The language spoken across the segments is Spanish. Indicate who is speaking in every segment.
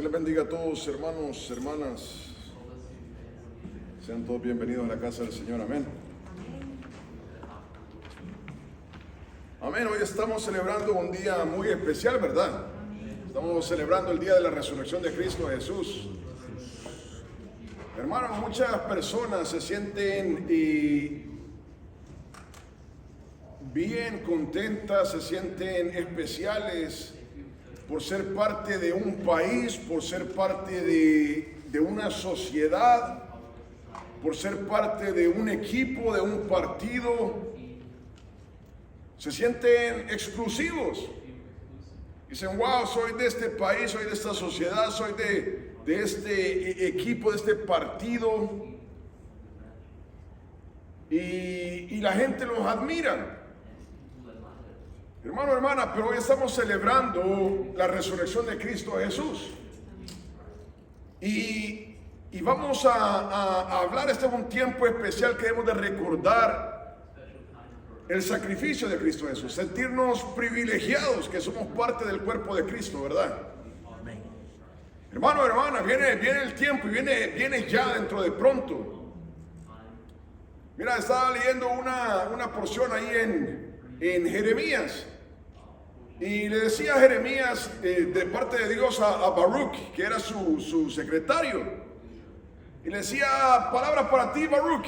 Speaker 1: Les bendiga a todos, hermanos, hermanas. Sean todos bienvenidos a la casa del Señor. Amén. Amén. Hoy estamos celebrando un día muy especial, ¿verdad? Estamos celebrando el día de la resurrección de Cristo Jesús. Hermanos, muchas personas se sienten bien contentas, se sienten especiales por ser parte de un país, por ser parte de una sociedad, por ser parte de un equipo, de un partido. Se sienten exclusivos. Dicen, wow, soy de este país, soy de esta sociedad, soy de este equipo, de este partido. Y la gente los admira. Hermano, hermana, pero hoy estamos celebrando la resurrección de Cristo Jesús. Y vamos a hablar, este es un tiempo especial que debemos de recordar el sacrificio de Cristo Jesús, sentirnos privilegiados que somos parte del cuerpo de Cristo, ¿verdad? Hermano, hermana, viene el tiempo y viene ya dentro de pronto. Mira, estaba leyendo una porción ahí en Jeremías, y le decía a Jeremías de parte de Dios a Baruch, que era su secretario, y le decía, palabras para ti, Baruch,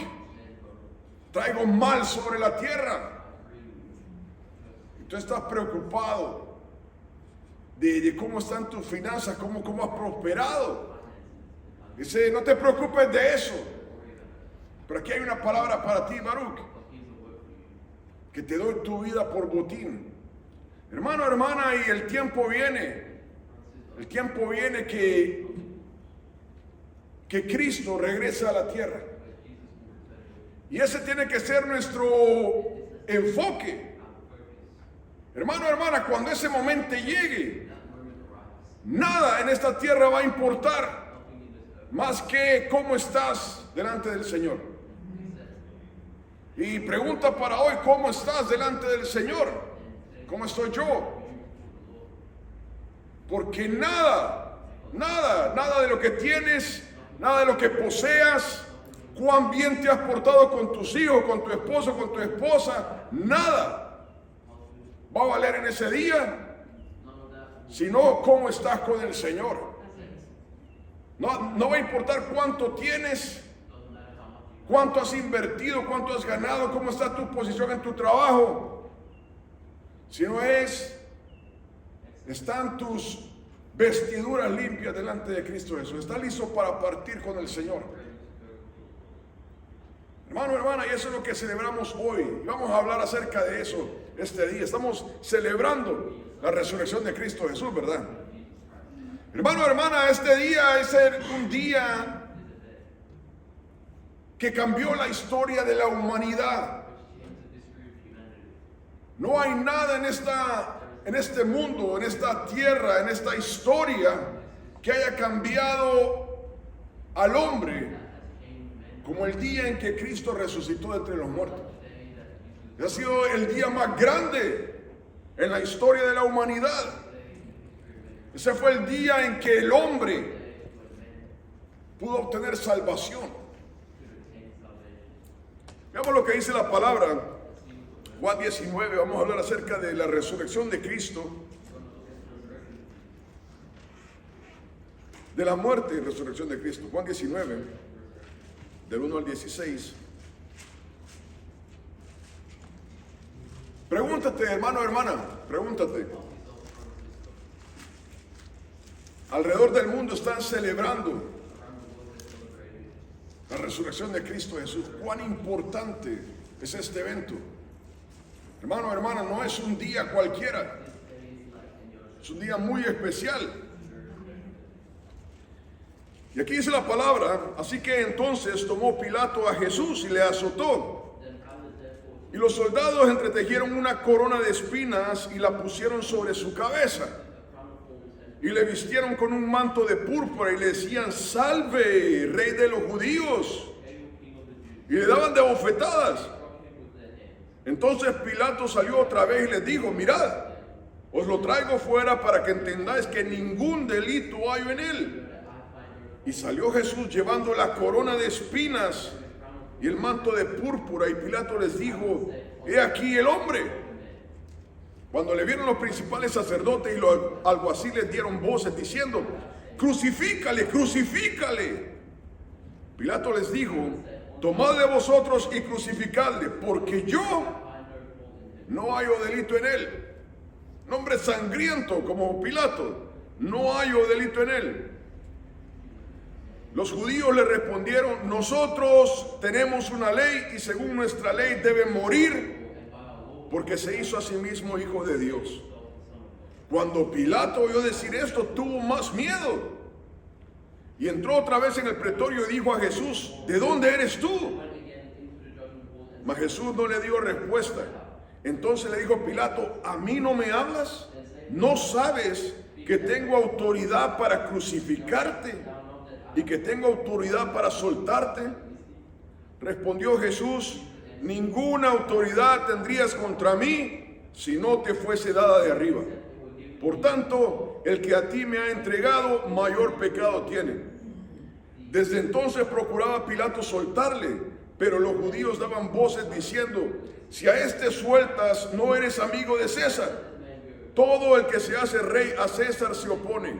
Speaker 1: traigo mal sobre la tierra, y tú estás preocupado de cómo están tus finanzas, cómo has prosperado. Dice, no te preocupes de eso, pero aquí hay una palabra para ti, Baruch, que te doy tu vida por botín. Hermano, hermana, y el tiempo viene que Cristo regresa a la tierra. Y ese tiene que ser nuestro enfoque. Hermano, hermana, cuando ese momento llegue, nada en esta tierra va a importar más que cómo estás delante del Señor. Y pregunta para hoy, ¿cómo estás delante del Señor? ¿Cómo estoy yo? Porque nada de lo que tienes, nada de lo que poseas, cuán bien te has portado con tus hijos, con tu esposo, con tu esposa, nada va a valer en ese día, sino cómo estás con el Señor. No va a importar cuánto tienes, cuánto has invertido, cuánto has ganado, cómo está tu posición en tu trabajo. Si no están tus vestiduras limpias delante de Cristo Jesús, estás listo para partir con el Señor. Hermano, hermana, y eso es lo que celebramos hoy. Vamos a hablar acerca de eso este día. Estamos celebrando la resurrección de Cristo Jesús, ¿verdad? Hermano, hermana, este día es un día que cambió la historia de la humanidad. No hay nada en este mundo, en esta tierra, en esta historia que haya cambiado al hombre como el día en que Cristo resucitó de entre los muertos. Ha sido el día más grande en la historia de la humanidad. Ese fue el día en que el hombre pudo obtener salvación. Veamos lo que dice la palabra. Juan 19, vamos a hablar acerca de la resurrección de Cristo, de la muerte y resurrección de Cristo. Juan 19, del 1 al 16. Pregúntate, hermano, hermana, pregúntate. Alrededor del mundo están celebrando la resurrección de Cristo Jesús. ¿Cuán importante es este evento? Hermano, hermana, no es un día cualquiera, es un día muy especial. Y aquí dice la palabra, así que entonces tomó Pilato a Jesús y le azotó. Y los soldados entretejieron una corona de espinas y la pusieron sobre su cabeza. Y le vistieron con un manto de púrpura y le decían, salve, rey de los judíos. Y le daban de bofetadas. Entonces Pilato salió otra vez y les dijo, mirad. Os lo traigo fuera para que entendáis que ningún delito hay en él. Y salió Jesús llevando la corona de espinas y el manto de púrpura, y Pilato les dijo: he aquí el hombre. Cuando le vieron los principales sacerdotes y los alguaciles, dieron voces diciendo: crucifícale, crucifícale. Pilato les dijo: tomad de vosotros y crucificadle, porque yo no hallo delito en él. Un hombre sangriento como Pilato, no hallo delito en él. Los judíos le respondieron: nosotros tenemos una ley, y según nuestra ley debe morir, porque se hizo a sí mismo hijo de Dios. Cuando Pilato oyó decir esto, tuvo más miedo, y entró otra vez en el pretorio y dijo a Jesús: ¿de dónde eres tú? Mas Jesús no le dio respuesta. Entonces le dijo Pilato: ¿a mí no me hablas? ¿No sabes que tengo autoridad para crucificarte y que tengo autoridad para soltarte? Respondió Jesús: ninguna autoridad tendrías contra mí si no te fuese dada de arriba. Por tanto, el que a ti me ha entregado, mayor pecado tiene. Desde entonces procuraba Pilato soltarle, pero los judíos daban voces diciendo: si a este sueltas, no eres amigo de César. Todo el que se hace rey a César se opone.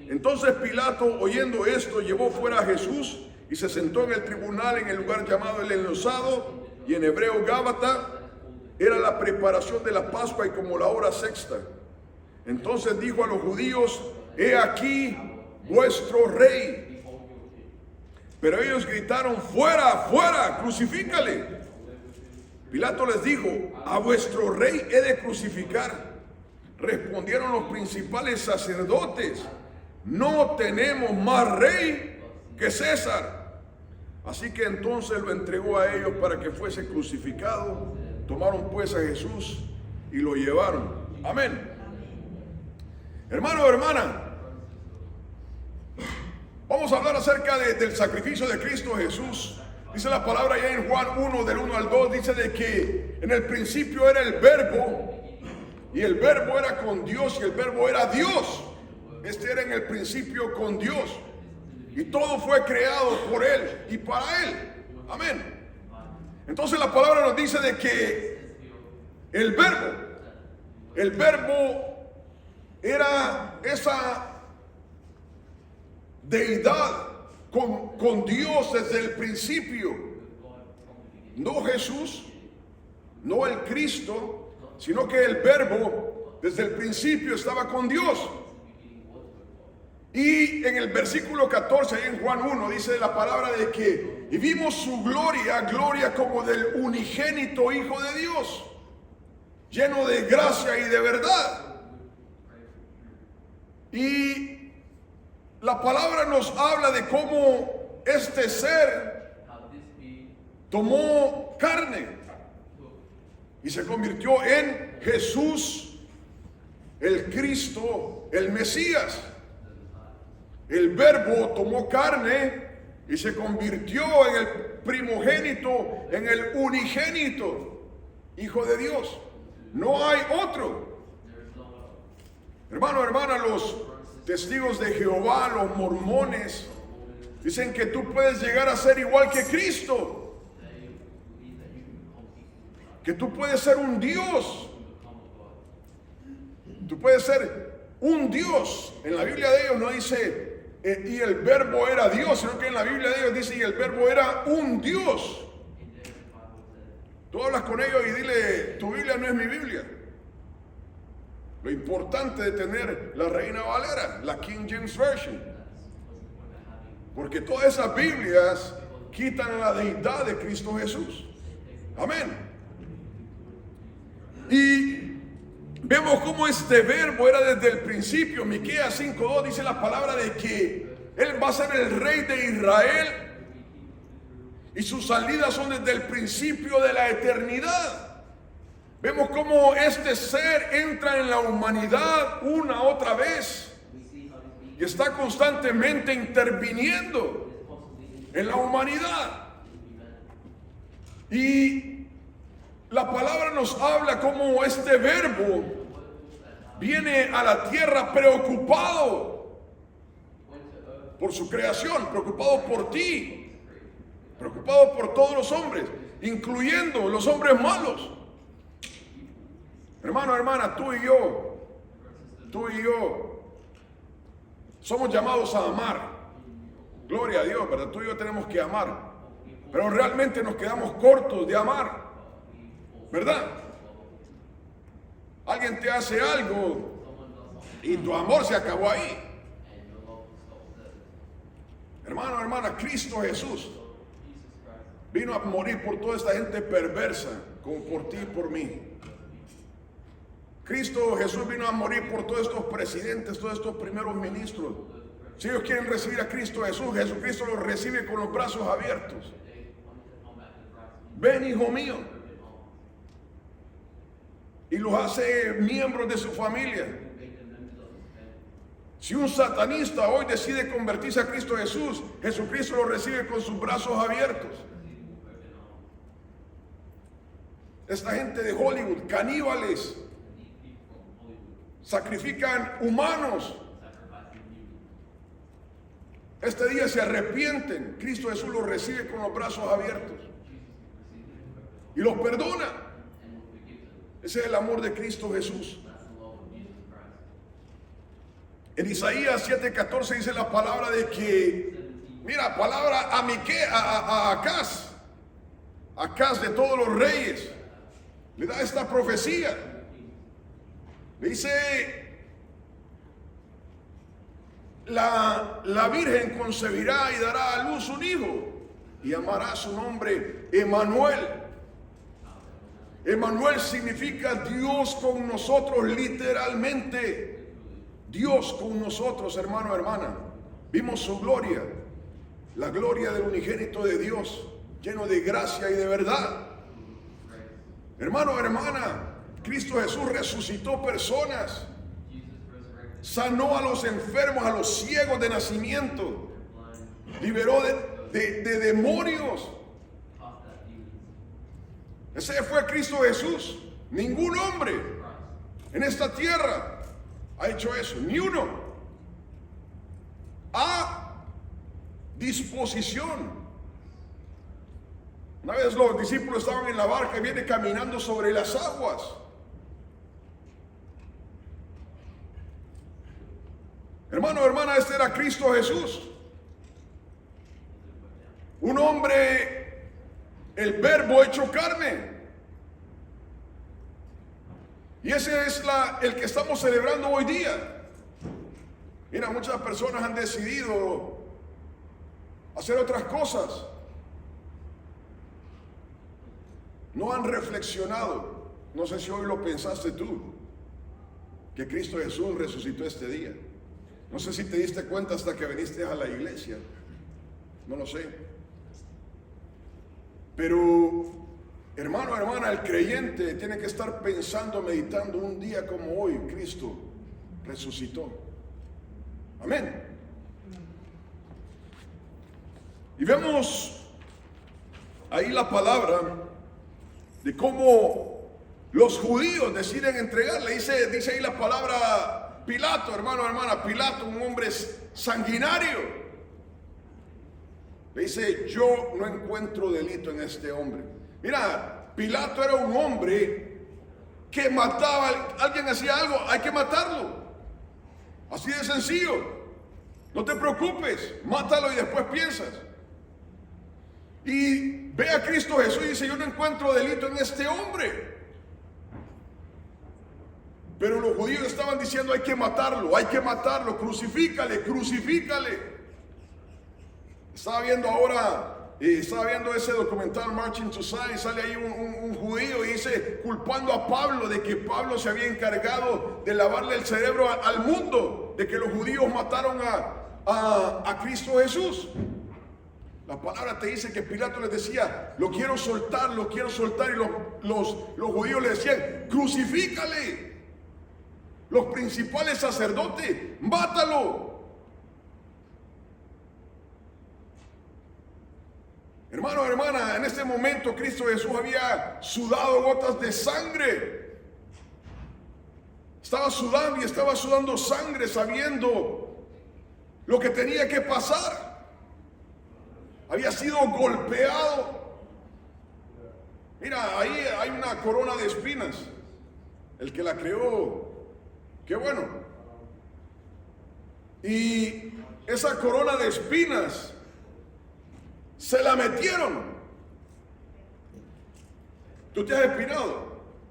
Speaker 1: Entonces Pilato, oyendo esto, llevó fuera a Jesús y se sentó en el tribunal en el lugar llamado el Enlosado, y en hebreo Gábata. Era la preparación de la Pascua y como la hora sexta. Entonces dijo a los judíos: he aquí vuestro rey. Pero ellos gritaron: fuera, fuera, crucifícale. Pilato les dijo: a vuestro rey he de crucificar. Respondieron los principales sacerdotes: no tenemos más rey que César. Así que entonces lo entregó a ellos para que fuese crucificado. Tomaron pues a Jesús y lo llevaron. Amén. Hermano o hermana, vamos a hablar acerca del sacrificio de Cristo Jesús. Dice la palabra ya en Juan 1, del 1 al 2, dice de que en el principio era el verbo, y el verbo era con Dios, y el verbo era Dios. Este era en el principio con Dios, y todo fue creado por Él y para Él. Amén. Entonces la palabra nos dice de que el verbo era esa deidad con Dios desde el principio. No Jesús, no el Cristo, sino que el verbo desde el principio estaba con Dios. Y en el versículo 14, ahí en Juan 1, dice la palabra de que y vimos su gloria, gloria como del unigénito Hijo de Dios, lleno de gracia y de verdad. Y la palabra nos habla de cómo este ser tomó carne y se convirtió en Jesús, el Cristo, el Mesías. El verbo tomó carne y se convirtió en el primogénito, en el unigénito Hijo de Dios. No hay otro. Hermano, hermana, los testigos de Jehová, los mormones, dicen que tú puedes llegar a ser igual que Cristo, que tú puedes ser un Dios. Tú puedes ser un Dios. En la Biblia de ellos no dice y el verbo era Dios, sino que en la Biblia de ellos dice y el verbo era un Dios. Tú hablas con ellos y dile: tu Biblia no es mi Biblia. Lo importante de tener la Reina Valera, la King James Version, porque todas esas Biblias quitan la deidad de Cristo Jesús. Amén. Y vemos cómo este verbo era desde el principio. Miqueas 5:2 dice la palabra de que Él va a ser el Rey de Israel y sus salidas son desde el principio de la eternidad. Vemos cómo este ser entra en la humanidad una otra vez y está constantemente interviniendo en la humanidad. Y la palabra nos habla cómo este verbo viene a la tierra preocupado por su creación, preocupado por ti, preocupado por todos los hombres, incluyendo los hombres malos. Hermano, hermana, tú y yo somos llamados a amar. Gloria a Dios, ¿verdad? Tú y yo tenemos que amar, pero realmente nos quedamos cortos de amar, ¿verdad? Alguien te hace algo y tu amor se acabó ahí. Hermano, hermana, Cristo Jesús vino a morir por toda esta gente perversa, como por ti y por mí. Cristo Jesús vino a morir por todos estos presidentes, todos estos primeros ministros. Si ellos quieren recibir a Cristo Jesús, Jesucristo los recibe con los brazos abiertos. Ven, hijo mío. Y los hace miembros de su familia. Si un satanista hoy decide convertirse a Cristo Jesús, Jesucristo lo recibe con sus brazos abiertos. Esta gente de Hollywood, caníbales, sacrifican humanos. Este día se arrepienten. Cristo Jesús los recibe con los brazos abiertos y los perdona. Ese es el amor de Cristo Jesús. En Isaías 7:14 dice la palabra de que, mira, palabra a Acaz de todos los reyes, le da esta profecía. Le dice, la Virgen concebirá y dará a luz un hijo y llamará su nombre Emanuel. Emanuel significa Dios con nosotros, literalmente. Dios con nosotros, hermano, hermana. Vimos su gloria, la gloria del unigénito de Dios, lleno de gracia y de verdad. Hermano, hermana, Cristo Jesús resucitó personas, sanó a los enfermos, a los ciegos de nacimiento, liberó de demonios. Ese fue Cristo Jesús. Ningún hombre en esta tierra ha hecho eso, ni uno. A disposición. Una vez los discípulos estaban en la barca y viene caminando sobre las aguas. Hermano, hermana, este era Cristo Jesús. Un hombre, el verbo hecho carne. Y ese es el que estamos celebrando hoy día. Mira, muchas personas han decidido hacer otras cosas. No han reflexionado. No sé si hoy lo pensaste tú, que Cristo Jesús resucitó este día. No sé si te diste cuenta hasta que viniste a la iglesia. No lo sé. Pero, hermano, hermana, el creyente tiene que estar pensando, meditando un día como hoy. Cristo resucitó. Amén. Y vemos ahí la palabra de cómo los judíos deciden entregarle. Dice ahí la palabra Pilato, hermano, hermana. Pilato, un hombre sanguinario, le dice: yo no encuentro delito en este hombre. Mira, Pilato era un hombre que mataba. Alguien hacía algo, hay que matarlo. Así de sencillo. No te preocupes, mátalo y después piensas. Y ve a Cristo Jesús y dice: yo no encuentro delito en este hombre. Pero los judíos estaban diciendo: hay que matarlo, crucifícale, crucifícale. Estaba viendo ese documental Marching to Zion, y sale ahí un judío y dice, culpando a Pablo de que Pablo se había encargado de lavarle el cerebro al mundo, de que los judíos mataron a Cristo Jesús. La palabra te dice que Pilato les decía: lo quiero soltar, y los judíos le decían: crucifícale. Los principales sacerdotes: mátalo. Hermano, hermana, en este momento Cristo Jesús había sudado gotas de sangre Estaba sudando y estaba sudando sangre sabiendo lo que tenía que pasar. Había sido golpeado. Mira, ahí hay una corona de espinas. El que la creó, qué bueno. Y esa corona de espinas se la metieron. ¿Tú te has espinado?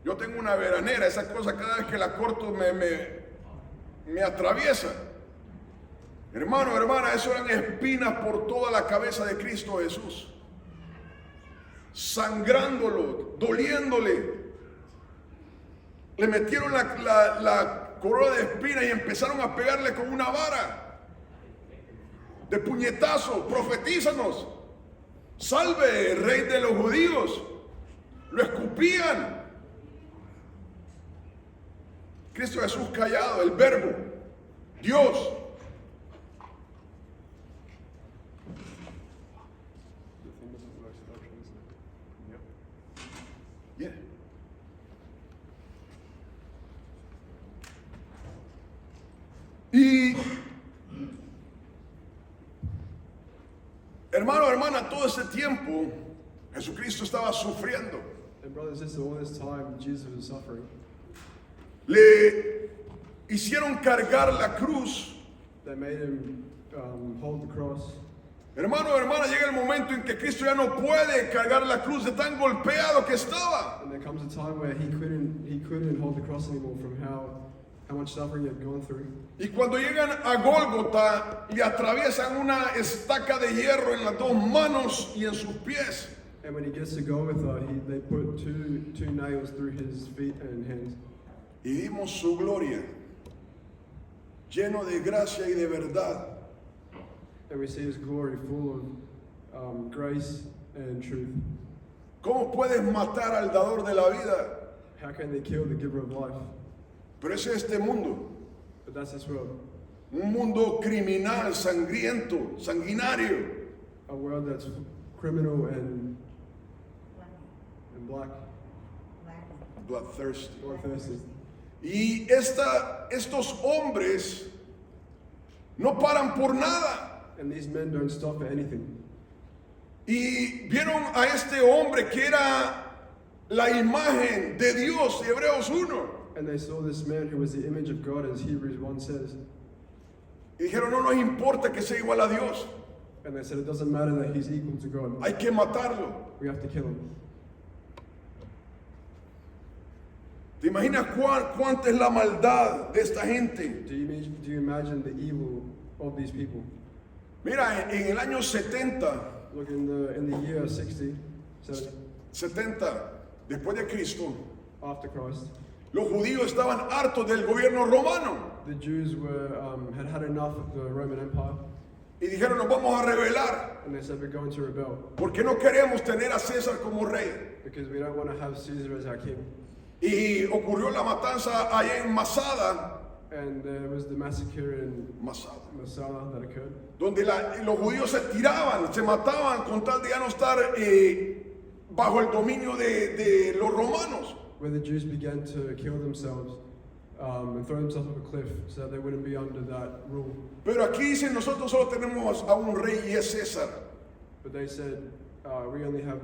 Speaker 1: Yo tengo una veranera, esa cosa cada vez que la corto me atraviesa. Hermano, hermana, eso eran espinas por toda la cabeza de Cristo Jesús. Sangrándolo, doliéndole. Le metieron la corona de espinas y empezaron a pegarle con una vara. De puñetazo, profetízanos. Salve, rey de los judíos. Lo escupían. Cristo Jesús callado, el verbo, Dios. Yeah. Y hermano, hermana, todo ese tiempo Jesucristo estaba sufriendo.
Speaker 2: And brothers and sisters, all this time Jesus was suffering.
Speaker 1: Le hicieron cargar la cruz.
Speaker 2: They made him hold the cross.
Speaker 1: Hermano, hermana, llega el momento en que Cristo ya no puede cargar la cruz de tan golpeado que estaba.
Speaker 2: And there comes a time where he couldn't hold the cross anymore from how much suffering he had gone through.
Speaker 1: Y cuando llegan a Gólgota, le atraviesan una estaca de hierro en las dos manos y en sus pies.
Speaker 2: And when he gets to Golgotha, they put two nails through his feet and hands.
Speaker 1: Y vimos su gloria, lleno de gracia y de verdad.
Speaker 2: And we see his glory full of grace and truth.
Speaker 1: ¿Cómo puedes matar al dador de la vida?
Speaker 2: How can they kill the giver of life?
Speaker 1: Pero ese es este mundo,
Speaker 2: But that's this world.
Speaker 1: un mundo criminal, sangriento, sanguinario.
Speaker 2: A world that's criminal and black,
Speaker 1: Bloodthirsty.
Speaker 2: bloodthirsty.
Speaker 1: Y estos hombres no paran por nada.
Speaker 2: And these men don't stop at anything.
Speaker 1: Y vieron a este hombre que era la imagen de Dios, de Hebreos 1.
Speaker 2: And they saw this man who was the image of God, as Hebrews 1 says.
Speaker 1: Y dijeron, no nos importa que sea igual a Dios,
Speaker 2: And they said it doesn't matter that he's equal to God.
Speaker 1: hay que matarlo.
Speaker 2: We have to kill him.
Speaker 1: ¿Te imaginas cuánta es la maldad de esta gente?
Speaker 2: Do you imagine the evil of these people?
Speaker 1: Mira, en el año 70,
Speaker 2: Look, in the year 60,
Speaker 1: 70 después de Cristo,
Speaker 2: after Christ,
Speaker 1: los judíos estaban hartos del gobierno romano
Speaker 2: the Jews had enough of the Roman Empire,
Speaker 1: y dijeron, nos vamos a rebelar
Speaker 2: and they said we're going to rebel
Speaker 1: porque no queremos tener a César como rey.
Speaker 2: because we don't want to have Caesar as our king.
Speaker 1: Y ocurrió la matanza allá en Masada,
Speaker 2: And there was the massacre in Masada that occurred,
Speaker 1: donde los judíos se tiraban, se mataban con tal de ya no estar bajo el dominio de los romanos.
Speaker 2: where the Jews began to kill themselves and throw themselves off a cliff so that they wouldn't be under that rule.
Speaker 1: Pero aquí dicen, nosotros solo tenemos a un rey y es César.
Speaker 2: But they said, we only have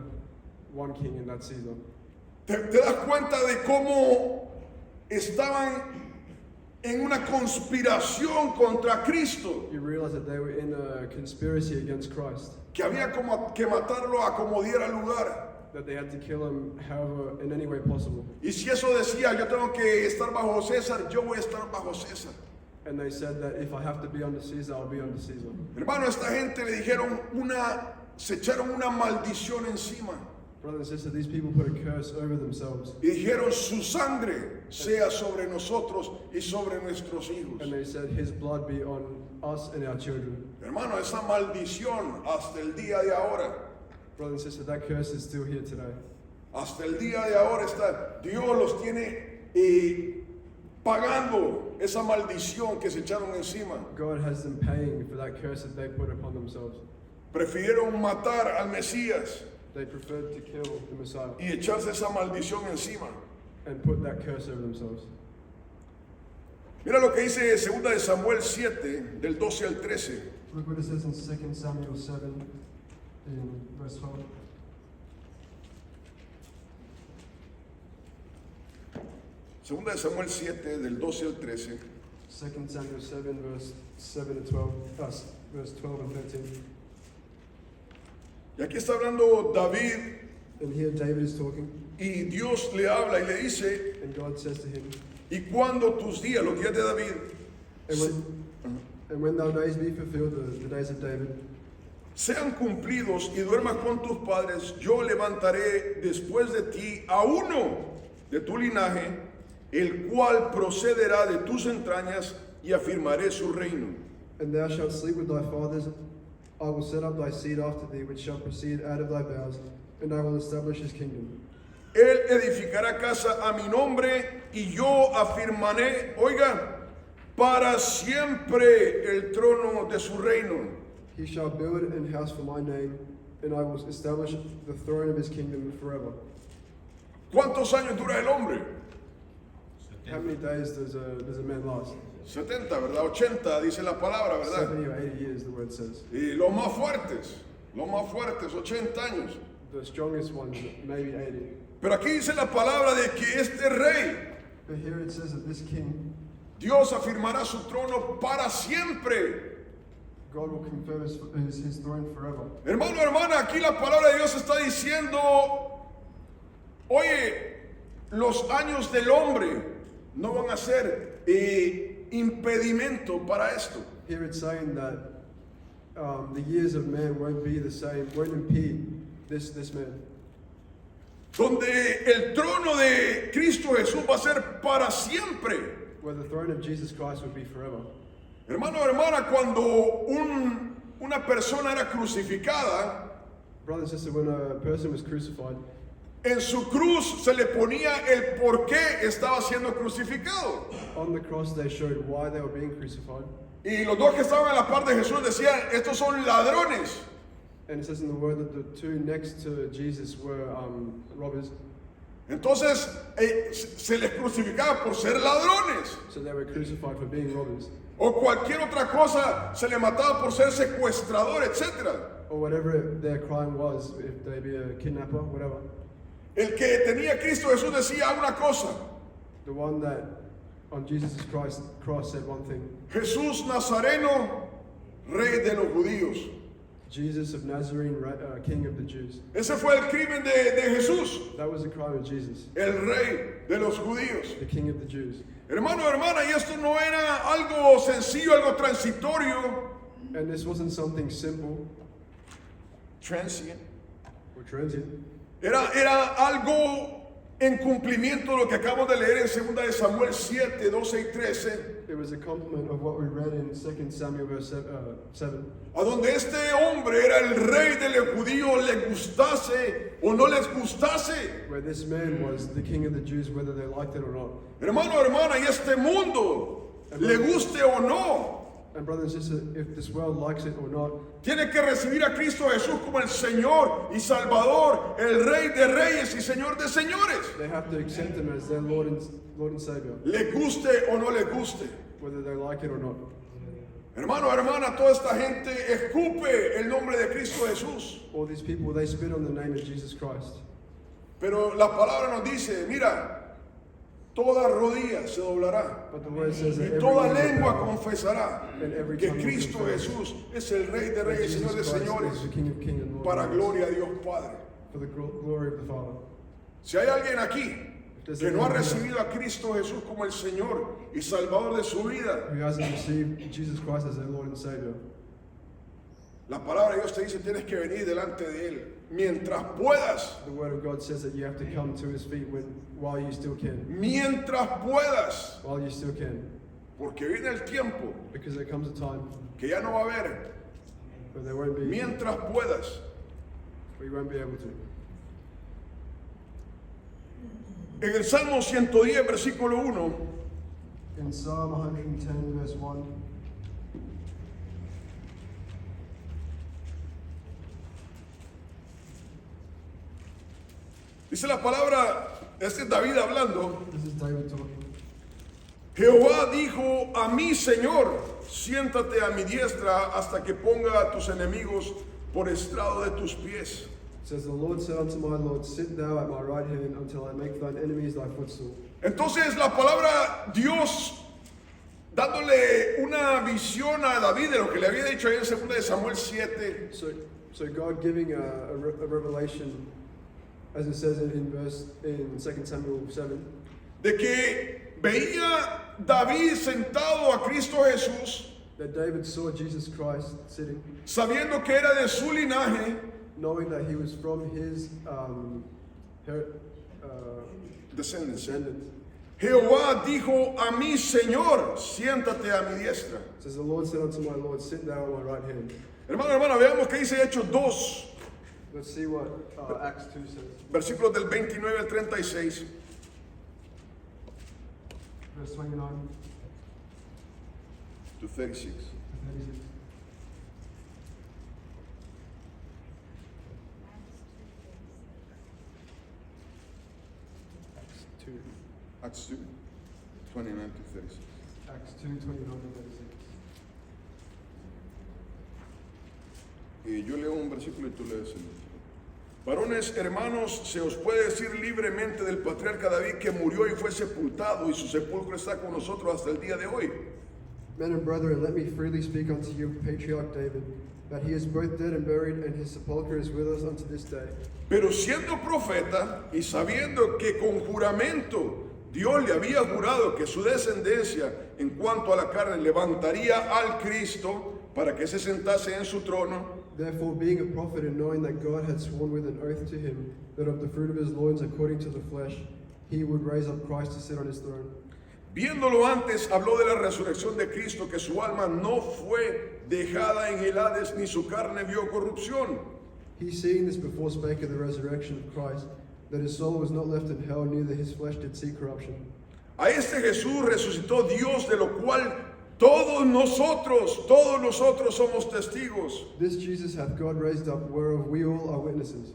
Speaker 2: one king, and that's Caesar.
Speaker 1: ¿Te das cuenta de cómo estaban en una conspiración contra Cristo?
Speaker 2: You realize that they were in a conspiracy against Christ,
Speaker 1: Que había como que matarlo a como diera lugar.
Speaker 2: that they had to kill him however, in any way possible.
Speaker 1: Y si eso decía, yo tengo que estar bajo César, yo voy a estar bajo César.
Speaker 2: And they said that if I have to be under Caesar, I'll be under Caesar.
Speaker 1: Hermano, a esta gente le dijeron se echaron una maldición encima.
Speaker 2: Brothers and sisters, these people put a curse over themselves.
Speaker 1: Y dijeron, su sangre sea sobre nosotros y sobre nuestros hijos.
Speaker 2: And they said, his blood be on us and our children.
Speaker 1: Hermano, esa maldición hasta el día de ahora,
Speaker 2: Brothers and sisters, that curse is still here today.
Speaker 1: hasta el día de ahora está, Dios los tiene pagando esa maldición que se echaron encima.
Speaker 2: God has them paying for that curse that they put upon themselves.
Speaker 1: Prefirieron matar al Mesías
Speaker 2: They preferred to kill the Messiah
Speaker 1: y echarse esa maldición encima.
Speaker 2: and put that curse over themselves.
Speaker 1: Mira lo que dice 2 de Samuel 7, del 12 al 13.
Speaker 2: Look what it says in 2 Samuel 7, in verse 12.
Speaker 1: Segunda de Samuel 7, del 12 al 13.
Speaker 2: 2 Samuel 7, verse 7 and 12, verse 12 and 13.
Speaker 1: Y aquí está hablando David
Speaker 2: And here David is talking,
Speaker 1: y Dios le habla y le dice,
Speaker 2: and God says to him,
Speaker 1: y cuando tus días, los días de David,
Speaker 2: and when thy days be fulfilled, the days of David,
Speaker 1: sean cumplidos y duermas con tus padres, yo levantaré después de ti a uno de tu linaje, el cual procederá de tus entrañas y afirmaré su reino.
Speaker 2: and thou shalt sleep with thy fathers, I will set up thy seed after thee, which shall proceed out of thy bowels, and I will establish his kingdom.
Speaker 1: Él edificará casa a mi nombre y yo afirmaré, oiga, para siempre el trono de su reino.
Speaker 2: He shall build an house for my name, and I will establish the throne of his kingdom forever.
Speaker 1: ¿Cuántos años dura el hombre?
Speaker 2: How many days does a man last?
Speaker 1: 70, ¿verdad? 80 dice la palabra, ¿verdad?
Speaker 2: 70 or 80 years, the word says.
Speaker 1: Y los más fuertes, 80 años.
Speaker 2: The strongest ones, maybe 80.
Speaker 1: Pero aquí dice la palabra de que este rey,
Speaker 2: But here it says that this king,
Speaker 1: Dios afirmará su trono para siempre.
Speaker 2: God will confirm his throne forever.
Speaker 1: Hermano, hermana, aquí la palabra de Dios está diciendo, oye, los años del hombre no van a ser impedimento para esto.
Speaker 2: Here it's saying that the years of man won't be the same, won't impede this man.
Speaker 1: Donde el trono de Cristo Jesús va a ser para siempre.
Speaker 2: Where the throne of Jesus Christ will be forever.
Speaker 1: Hermano, hermana, cuando una persona era crucificada,
Speaker 2: Brother and sister, when a person was crucified,
Speaker 1: en su cruz se le ponía el por qué estaba siendo crucificado.
Speaker 2: on the cross they showed why they were being crucified.
Speaker 1: Y los dos que estaban a la par de Jesús decían, estos son ladrones.
Speaker 2: And it says in the word that the two next to Jesus were robbers.
Speaker 1: Entonces se les crucificaba por ser ladrones.
Speaker 2: So they were crucified for being robbers.
Speaker 1: O cualquier otra cosa se le mataba por ser secuestrador, etc.
Speaker 2: Or whatever their crime was, if they be a kidnapper, whatever.
Speaker 1: El que tenía Cristo Jesús decía una cosa.
Speaker 2: The one that on Jesus Christ's cross said one thing.
Speaker 1: Jesús Nazareno, rey de los judíos.
Speaker 2: Jesus of Nazarene, King of the Jews.
Speaker 1: Ese fue el crimen de Jesús.
Speaker 2: That was the crime of Jesus,
Speaker 1: El rey de los judíos.
Speaker 2: the King of the Jews.
Speaker 1: Hermano, hermana, y esto no era algo sencillo, algo transitorio.
Speaker 2: And this wasn't something simple
Speaker 1: Transient.
Speaker 2: or transient.
Speaker 1: Era algo en cumplimiento de lo que acabamos de leer en 2 de Samuel 7, 12 y 13.
Speaker 2: It was a complement of what we read in 2 Samuel verse 7.
Speaker 1: A donde este hombre era el rey de los judíos, le gustase o no les gustase.
Speaker 2: Where this man was the King of the Jews, whether they liked it or not.
Speaker 1: Hermano, hermana, y este mundo, le guste o no,
Speaker 2: And brother and sister, if this world likes it or not,
Speaker 1: tiene que recibir a Cristo Jesús como el Señor y Salvador, el Rey de Reyes y Señor de Señores.
Speaker 2: they have to accept him as their Lord and Savior,
Speaker 1: Le guste o no le guste.
Speaker 2: whether they like it or not.
Speaker 1: Hermano, hermana, toda esta gente escupe el nombre de Cristo Jesús.
Speaker 2: All these people, they spit on the name of Jesus Christ.
Speaker 1: Pero la palabra nos dice, mira, toda rodilla se doblará
Speaker 2: But the word says that
Speaker 1: y
Speaker 2: every
Speaker 1: toda
Speaker 2: knee will
Speaker 1: lengua
Speaker 2: bow,
Speaker 1: confesará
Speaker 2: and every
Speaker 1: que
Speaker 2: tongue will
Speaker 1: Cristo
Speaker 2: confess
Speaker 1: Jesús es el Rey de
Speaker 2: that
Speaker 1: Reyes y
Speaker 2: Jesus
Speaker 1: Señor de
Speaker 2: Christ
Speaker 1: Señores
Speaker 2: is the King of Kings and Lord
Speaker 1: para
Speaker 2: of Lords,
Speaker 1: gloria a Dios Padre.
Speaker 2: for the glory of the Father.
Speaker 1: Si hay alguien aquí
Speaker 2: There's
Speaker 1: que no ha
Speaker 2: anyone here
Speaker 1: recibido a Cristo Jesús como el Señor y Salvador de su vida,
Speaker 2: who hasn't received Jesus Christ as their Lord and Savior,
Speaker 1: la palabra de Dios te dice tienes que venir delante de Él mientras puedas,
Speaker 2: the Word of God says that you have to come to His feet while you still can.
Speaker 1: mientras puedas,
Speaker 2: While you still can.
Speaker 1: porque viene el tiempo
Speaker 2: Because there comes a time
Speaker 1: que ya no va a haber,
Speaker 2: where there won't be,
Speaker 1: mientras puedas.
Speaker 2: where you won't be able to.
Speaker 1: En el Salmo 110, versículo 1,
Speaker 2: In Psalm 110, verse 1,
Speaker 1: dice la palabra, este es David hablando,
Speaker 2: this is David talking.
Speaker 1: Jehová dijo a mi Señor, siéntate a mi diestra hasta que ponga a tus enemigos por estrado de tus pies.
Speaker 2: It says, the Lord said unto my Lord, sit thou at my right hand until I make thine enemies thy footstool.
Speaker 1: Entonces la palabra Dios dándole una visión a David de lo que le había dicho ahí en 2 de Samuel 7,
Speaker 2: So God giving a revelation, as it says in 2 Samuel 7,
Speaker 1: de que veía David sentado a Cristo Jesús,
Speaker 2: that David saw Jesus Christ sitting,
Speaker 1: sabiendo que era de su linaje,
Speaker 2: knowing that he was from his
Speaker 1: descendencia.
Speaker 2: descendants.
Speaker 1: Jehová dijo a mi Señor, siéntate a mi diestra.
Speaker 2: It says, the Lord said unto my Lord, sit thou on my right hand.
Speaker 1: Hermano, hermana, veamos que dice Hechos 2,
Speaker 2: Let's see what Acts 2 says.
Speaker 1: versículos del 29 al 36.
Speaker 2: Verse 29
Speaker 1: To 36.
Speaker 2: to 36. Acts 2.
Speaker 1: Acts 2, 29 to 36.
Speaker 2: Acts 2, 29 to 36.
Speaker 1: Yo leo un versículo y tú lees el otro. Varones, hermanos, se os puede decir libremente del patriarca David que murió y fue sepultado y su sepulcro está con nosotros hasta el día de hoy.
Speaker 2: Men and brethren, let me freely speak unto you, Patriarch David, that he is both dead and buried, and his sepulchre is with us unto this day.
Speaker 1: Pero siendo profeta y sabiendo que con juramento Dios le había jurado que su descendencia en cuanto a la carne levantaría al Cristo para que se sentase en su trono,
Speaker 2: Therefore, being a prophet and knowing that God had sworn with an oath to him that of the fruit of his loins according to the flesh he would raise up Christ to sit on his throne.
Speaker 1: viéndolo antes, habló de la resurrección de Cristo, que su alma no fue dejada en el Hades, ni su carne vio corrupción.
Speaker 2: He, seeing this before, spake of the resurrection of Christ, that his soul was not left in hell, neither his flesh did see corruption.
Speaker 1: A este Jesús resucitó Dios, de lo cual todos nosotros somos testigos.
Speaker 2: This Jesus hath God raised up, whereof we all are witnesses.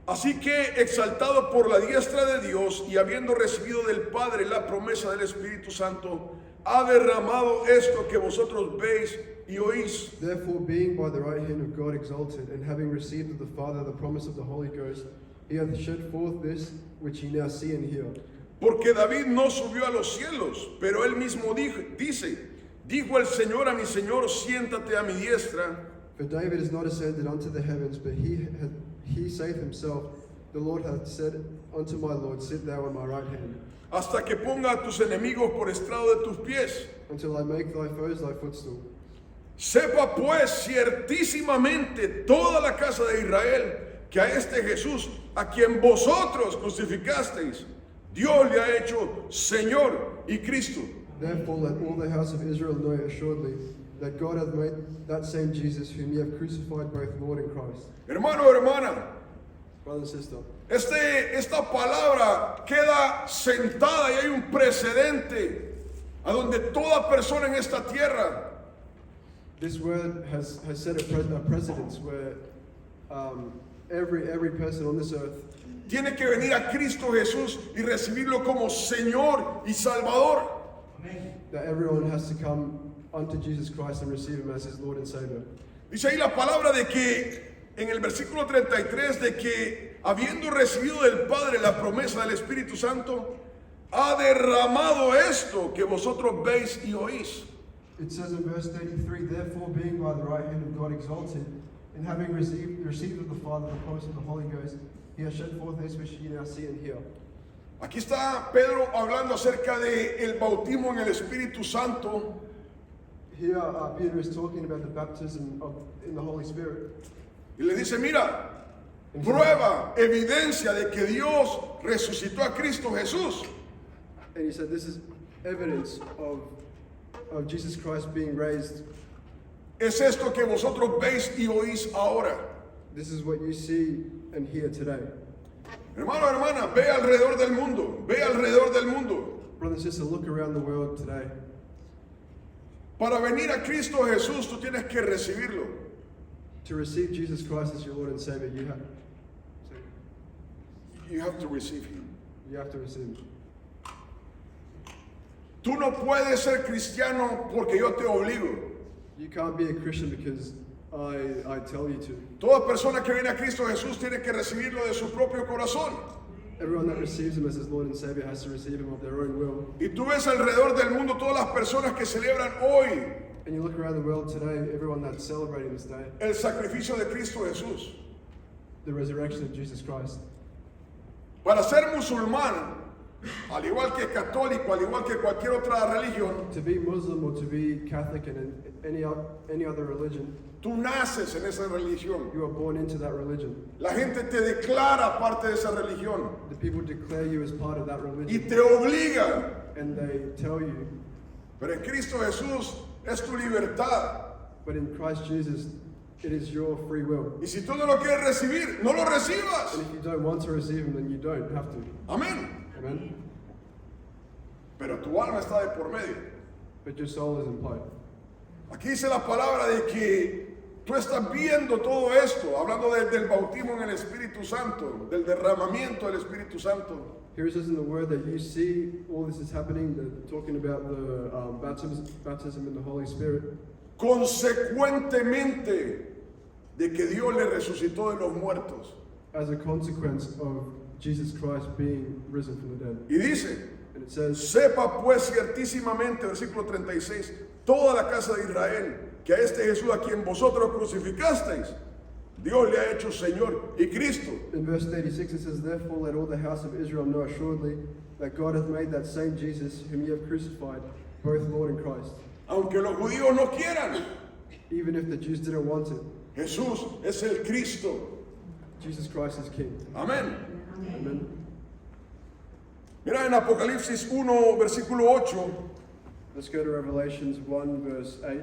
Speaker 1: Así que, exaltado por la diestra de Dios y habiendo recibido del Padre la promesa del Espíritu Santo, ha derramado esto que vosotros veis y oís.
Speaker 2: Therefore, being by the right hand of God exalted, and having received of the Father the promise of the Holy Ghost, he hath shed forth this which ye now see and hear.
Speaker 1: Porque David no subió a los cielos, pero él mismo dijo el Señor a mi Señor, siéntate a mi diestra,
Speaker 2: For David is not ascended unto the heavens, but he saith himself, the Lord hath said unto my Lord, sit thou on my right hand,
Speaker 1: hasta que ponga a tus enemigos por estrado de tus pies.
Speaker 2: until I make thy foes thy footstool.
Speaker 1: Sepa pues ciertísimamente toda la casa de Israel que a este Jesús, a quien vosotros crucificasteis, Dios le ha hecho Señor y Cristo.
Speaker 2: Therefore let all the house of Israel know assuredly that God hath made that same Jesus whom ye have crucified both Lord and Christ.
Speaker 1: Hermano, hermana,
Speaker 2: Brother and sister,
Speaker 1: esta palabra queda sentada y hay un precedente a donde toda persona en esta tierra
Speaker 2: this word has set a precedence where every person on this earth
Speaker 1: tiene que venir a Cristo Jesús y recibirlo como Señor y Salvador.
Speaker 2: that everyone has to come unto Jesus Christ and receive him as his Lord and Savior.
Speaker 1: Dice ahí la palabra de que en el versículo 33 de que habiendo recibido del Padre la promesa del Espíritu Santo, ha derramado esto que vosotros veis y oís.
Speaker 2: It says in verse 33, therefore being by the right hand of God exalted, and having received of the Father the promise of the Holy Ghost, he has shed forth this which ye now see and hear.
Speaker 1: Aquí está Pedro hablando acerca de el bautismo en el Espíritu Santo.
Speaker 2: Here Peter is talking about the baptism in the Holy Spirit.
Speaker 1: Y le dice, mira, prueba, evidencia de que Dios resucitó a Cristo Jesús.
Speaker 2: And he said this is evidence of Jesus Christ being raised.
Speaker 1: Es esto que vosotros veis y oís ahora.
Speaker 2: This is what you see and hear today.
Speaker 1: Hermano, hermana, ve alrededor del mundo, ve alrededor del mundo.
Speaker 2: Brother and sister, look around the world today.
Speaker 1: Para venir a Cristo Jesús, tú tienes que recibirlo.
Speaker 2: To receive Jesus Christ as your Lord and Savior,
Speaker 1: You have to receive Him.
Speaker 2: you have to receive him.
Speaker 1: Tú no puedes ser cristiano porque yo te obligo.
Speaker 2: You can't be a Christian because I tell you to.
Speaker 1: Toda persona que viene a Cristo Jesús tiene que recibirlo de su propio corazón.
Speaker 2: Everyone that receives him as his Lord and Savior has to receive him of their own will.
Speaker 1: Y tú ves alrededor del mundo todas las personas que celebran hoy
Speaker 2: And you look around the world today, everyone that's celebrating this day,
Speaker 1: el sacrificio de Cristo Jesús.
Speaker 2: the resurrection of Jesus Christ.
Speaker 1: Para ser musulmán, al igual que católico, al igual que cualquier otra religión,
Speaker 2: To be Muslim or to be Catholic and in any other religion,
Speaker 1: tú naces en esa religión.
Speaker 2: you are born into that religion.
Speaker 1: La gente te declara parte de esa religión
Speaker 2: The people declare you as part of that
Speaker 1: y
Speaker 2: religion,
Speaker 1: te obligan.
Speaker 2: and they tell you.
Speaker 1: Pero en Cristo Jesús es tu libertad.
Speaker 2: But in Christ Jesus, it is your free will.
Speaker 1: Y si tú no lo quieres recibir, no lo recibas.
Speaker 2: And if you don't want to receive him, then you don't have to.
Speaker 1: Amén.
Speaker 2: Amen?
Speaker 1: Pero tu alma está de por medio.
Speaker 2: But your soul is in play.
Speaker 1: Aquí dice la palabra de que tú estás viendo todo esto, hablando del bautismo en el Espíritu Santo, del derramamiento del Espíritu Santo.
Speaker 2: Here it says in the word that you see all this is happening, talking about the baptism in the Holy Spirit,
Speaker 1: Consecuentemente de que Dios le resucitó de los muertos.
Speaker 2: as a consequence of Jesus Christ being risen from the dead.
Speaker 1: Y dice,
Speaker 2: And it says,
Speaker 1: sepa pues ciertísimamente, versículo 36, toda la casa de Israel, que a este Jesús a quien vosotros crucificasteis, Dios le ha hecho Señor y Cristo.
Speaker 2: in verse 36, it says, therefore let all the house of Israel know assuredly that God hath made that same Jesus, whom ye have crucified, both Lord and Christ.
Speaker 1: Aunque los judíos no quieran,
Speaker 2: Even if the Jews didn't want it,
Speaker 1: Jesús es el Cristo.
Speaker 2: Jesus Christ is King.
Speaker 1: Amén.
Speaker 2: Amen.
Speaker 1: Mira en Apocalipsis 1, versículo 8.
Speaker 2: Let's go to Revelations 1, verse 8.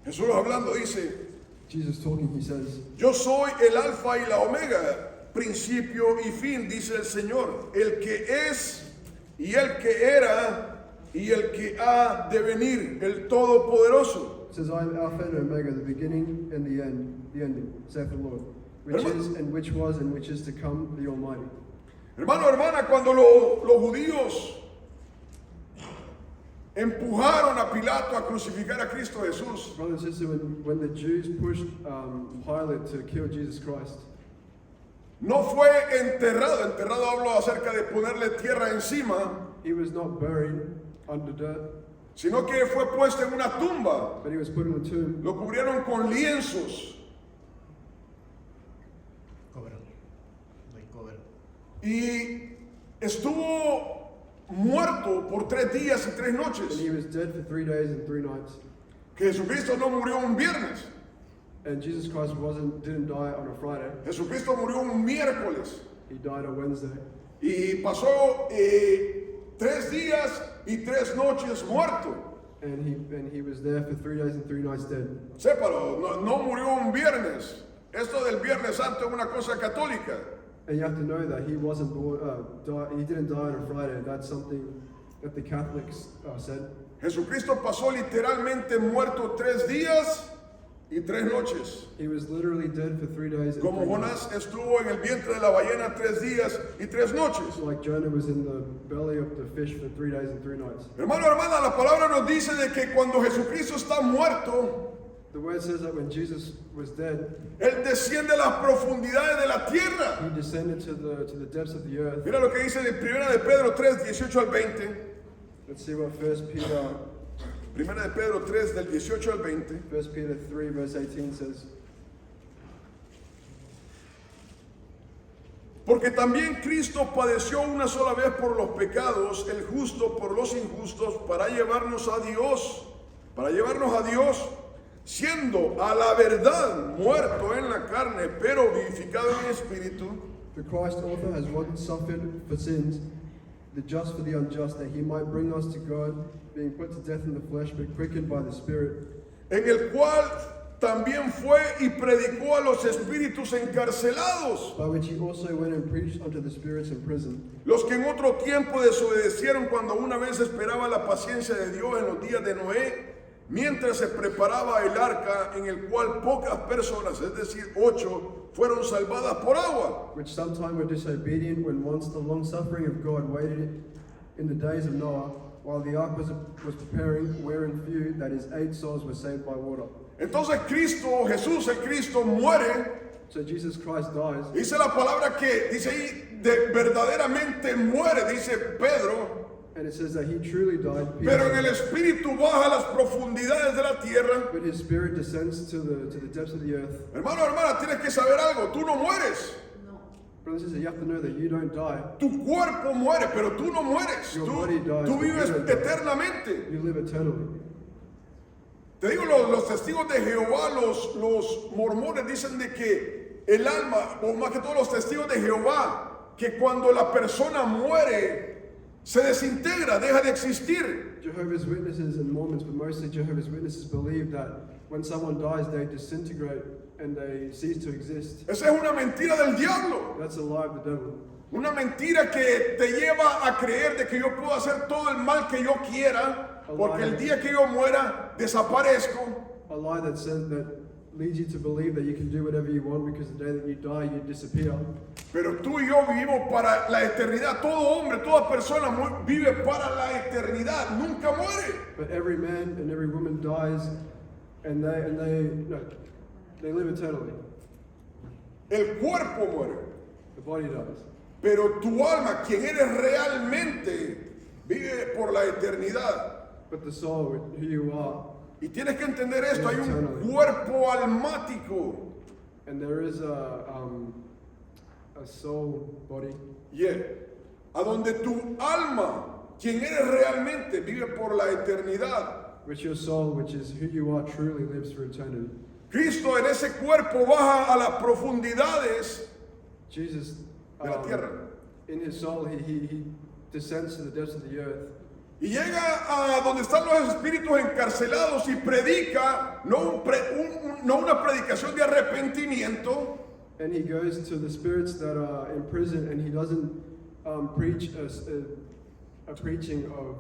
Speaker 1: Jesús hablando dice,
Speaker 2: Jesus talking, he says,
Speaker 1: yo soy el alfa y la omega, principio y fin, dice el Señor, el que es y el que era y el que ha de venir, el Todopoderoso.
Speaker 2: It says, I am Alpha and Omega, the beginning and the end, the ending, saith the Lord, which
Speaker 1: Hermano.
Speaker 2: is and which was and which is to come, the Almighty.
Speaker 1: Hermano, hermana, cuando los judíos empujaron a Pilato a crucificar a Cristo Jesús,
Speaker 2: Brother and sister, when the Jews pushed Pilate to kill Jesus Christ,
Speaker 1: no fue enterrado. Enterrado hablo acerca de ponerle tierra encima,
Speaker 2: he was not buried under dirt,
Speaker 1: sino que fue puesto en una tumba.
Speaker 2: but he was put in a tomb.
Speaker 1: Lo cubrieron con lienzos y estuvo muerto por 3 días y 3
Speaker 2: And
Speaker 1: noches.
Speaker 2: he was dead for 3 days and 3 nights.
Speaker 1: Que Jesucristo no murió un viernes,
Speaker 2: And Jesus Christ didn't die on a Friday.
Speaker 1: Jesucristo murió un miércoles
Speaker 2: He died on Wednesday.
Speaker 1: y pasó 3 días y 3 noches muerto.
Speaker 2: And he was there for 3 days and 3 nights dead.
Speaker 1: Sépalo, no murió un viernes. Esto del Viernes Santo es una cosa católica.
Speaker 2: And you have to know that he wasn't born, he didn't die on a Friday. That's something that the Catholics said.
Speaker 1: Jesucristo pasó literalmente muerto 3 días y 3 noches.
Speaker 2: He was literally dead for 3 days and
Speaker 1: Como
Speaker 2: 3 nights.
Speaker 1: Jonás estuvo en el vientre de la ballena 3 días y 3 noches.
Speaker 2: Like Jonah was in the belly of the fish for 3 days and 3 nights.
Speaker 1: Hermano, hermana, la palabra nos dice de que cuando Jesucristo está muerto,
Speaker 2: The word says that when Jesus was dead,
Speaker 1: Él desciende a las profundidades de la tierra.
Speaker 2: he descended to the depths of the earth.
Speaker 1: Mira lo que dice de 1 de Pedro 3, 18 al 20.
Speaker 2: Let's see what 1 Peter
Speaker 1: 1 de Pedro 3, del 18 al 20.
Speaker 2: 1 Peter 3 verse 18 says,
Speaker 1: Porque también Cristo padeció una sola vez por los pecados, el justo por los injustos, para llevarnos a Dios, siendo a la verdad muerto en la carne, pero vivificado en espíritu.
Speaker 2: For Christ also has once suffered for sins, the just for the unjust, that he might bring us to God, being put to death in the flesh, but quickened by the Spirit,
Speaker 1: En el cual también fue y predicó a los espíritus encarcelados,
Speaker 2: by which he also went and preached unto the spirits in prison,
Speaker 1: los que en otro tiempo desobedecieron cuando una vez esperaba la paciencia de Dios en los días de Noé, mientras se preparaba el arca en el cual pocas personas, es decir, 8, fueron salvadas por agua.
Speaker 2: which sometime were disobedient when once the long suffering of God waited in the days of Noah, while the ark was preparing, wherein few, that is 8 souls, were saved by water.
Speaker 1: Entonces Cristo, Jesús el Cristo muere.
Speaker 2: So Jesus Christ dies,
Speaker 1: Dice la palabra que, dice ahí, de verdaderamente muere, dice Pedro.
Speaker 2: and it says that he truly died,
Speaker 1: Pero en el espíritu baja a las profundidades de la tierra.
Speaker 2: but his spirit descends to the depths of the earth.
Speaker 1: Hermano, hermana, tienes que saber algo. Tú no mueres.
Speaker 2: Brothers and sisters, you have to know that you don't die.
Speaker 1: Tu cuerpo muere, pero tú no mueres.
Speaker 2: Your body dies,
Speaker 1: Tú
Speaker 2: but you
Speaker 1: vives
Speaker 2: don't die.
Speaker 1: eternamente.
Speaker 2: You live eternally.
Speaker 1: Te digo, los testigos de Jehová, los mormones dicen de que el alma, o más que todos los testigos de Jehová, que cuando la persona muere, se desintegra, deja de existir.
Speaker 2: Jehovah's Witnesses and Mormons, but mostly Jehovah's Witnesses, believe that when someone dies, they disintegrate and they cease to exist.
Speaker 1: Esa es una mentira del diablo.
Speaker 2: That's a lie of the devil.
Speaker 1: Una mentira que te lleva a creer de que yo puedo hacer todo el mal que yo quiera, porque el día que yo muera desaparezco.
Speaker 2: A lie that says that leads you to believe that you can do whatever you want because the day that you die, you disappear.
Speaker 1: Pero tú y yo vivimos para la eternidad. Todo hombre, toda persona vive para la eternidad. Nunca muere.
Speaker 2: But every man and every woman dies, and they live eternally.
Speaker 1: El cuerpo muere.
Speaker 2: The body dies.
Speaker 1: Pero tu alma, quien eres realmente, vive por la eternidad.
Speaker 2: But the soul, who you are,
Speaker 1: Y tienes que entender esto. Hay un cuerpo almático.
Speaker 2: and there is a soul body,
Speaker 1: Yeah. A donde tu alma, quien eres realmente, vive por la eternidad.
Speaker 2: which your soul, which is who you are, truly lives for eternity.
Speaker 1: Cristo en ese cuerpo baja a las profundidades
Speaker 2: Jesus,
Speaker 1: de la tierra.
Speaker 2: in his soul, he descends to the depths of the earth.
Speaker 1: Y llega a donde están los espíritus encarcelados y predica, no una predicación de arrepentimiento,
Speaker 2: And he goes to the spirits that are in prison, and he doesn't preach a preaching of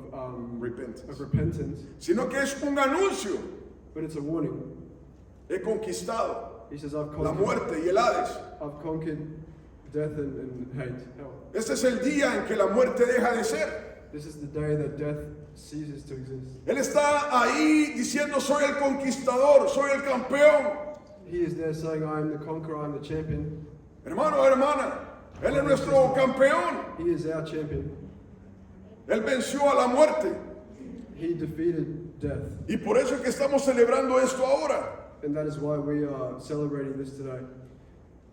Speaker 2: repentance,
Speaker 1: sino que es un anuncio.
Speaker 2: but it's a warning.
Speaker 1: He conquistado
Speaker 2: He says, I've
Speaker 1: la
Speaker 2: conquered,
Speaker 1: muerte y el Hades.
Speaker 2: I've conquered death and hate, hell.
Speaker 1: Este es el día en que la muerte deja de ser.
Speaker 2: This is the day that death ceases to exist.
Speaker 1: Él está ahí diciendo, soy el conquistador, soy el campeón.
Speaker 2: He is there saying, I am the conqueror, I am the champion.
Speaker 1: Hermano, hermana, Él es nuestro campeón.
Speaker 2: He is our champion.
Speaker 1: Él venció a la muerte.
Speaker 2: He defeated death.
Speaker 1: Y por eso es que estamos celebrando esto ahora.
Speaker 2: And that is why we are celebrating this today.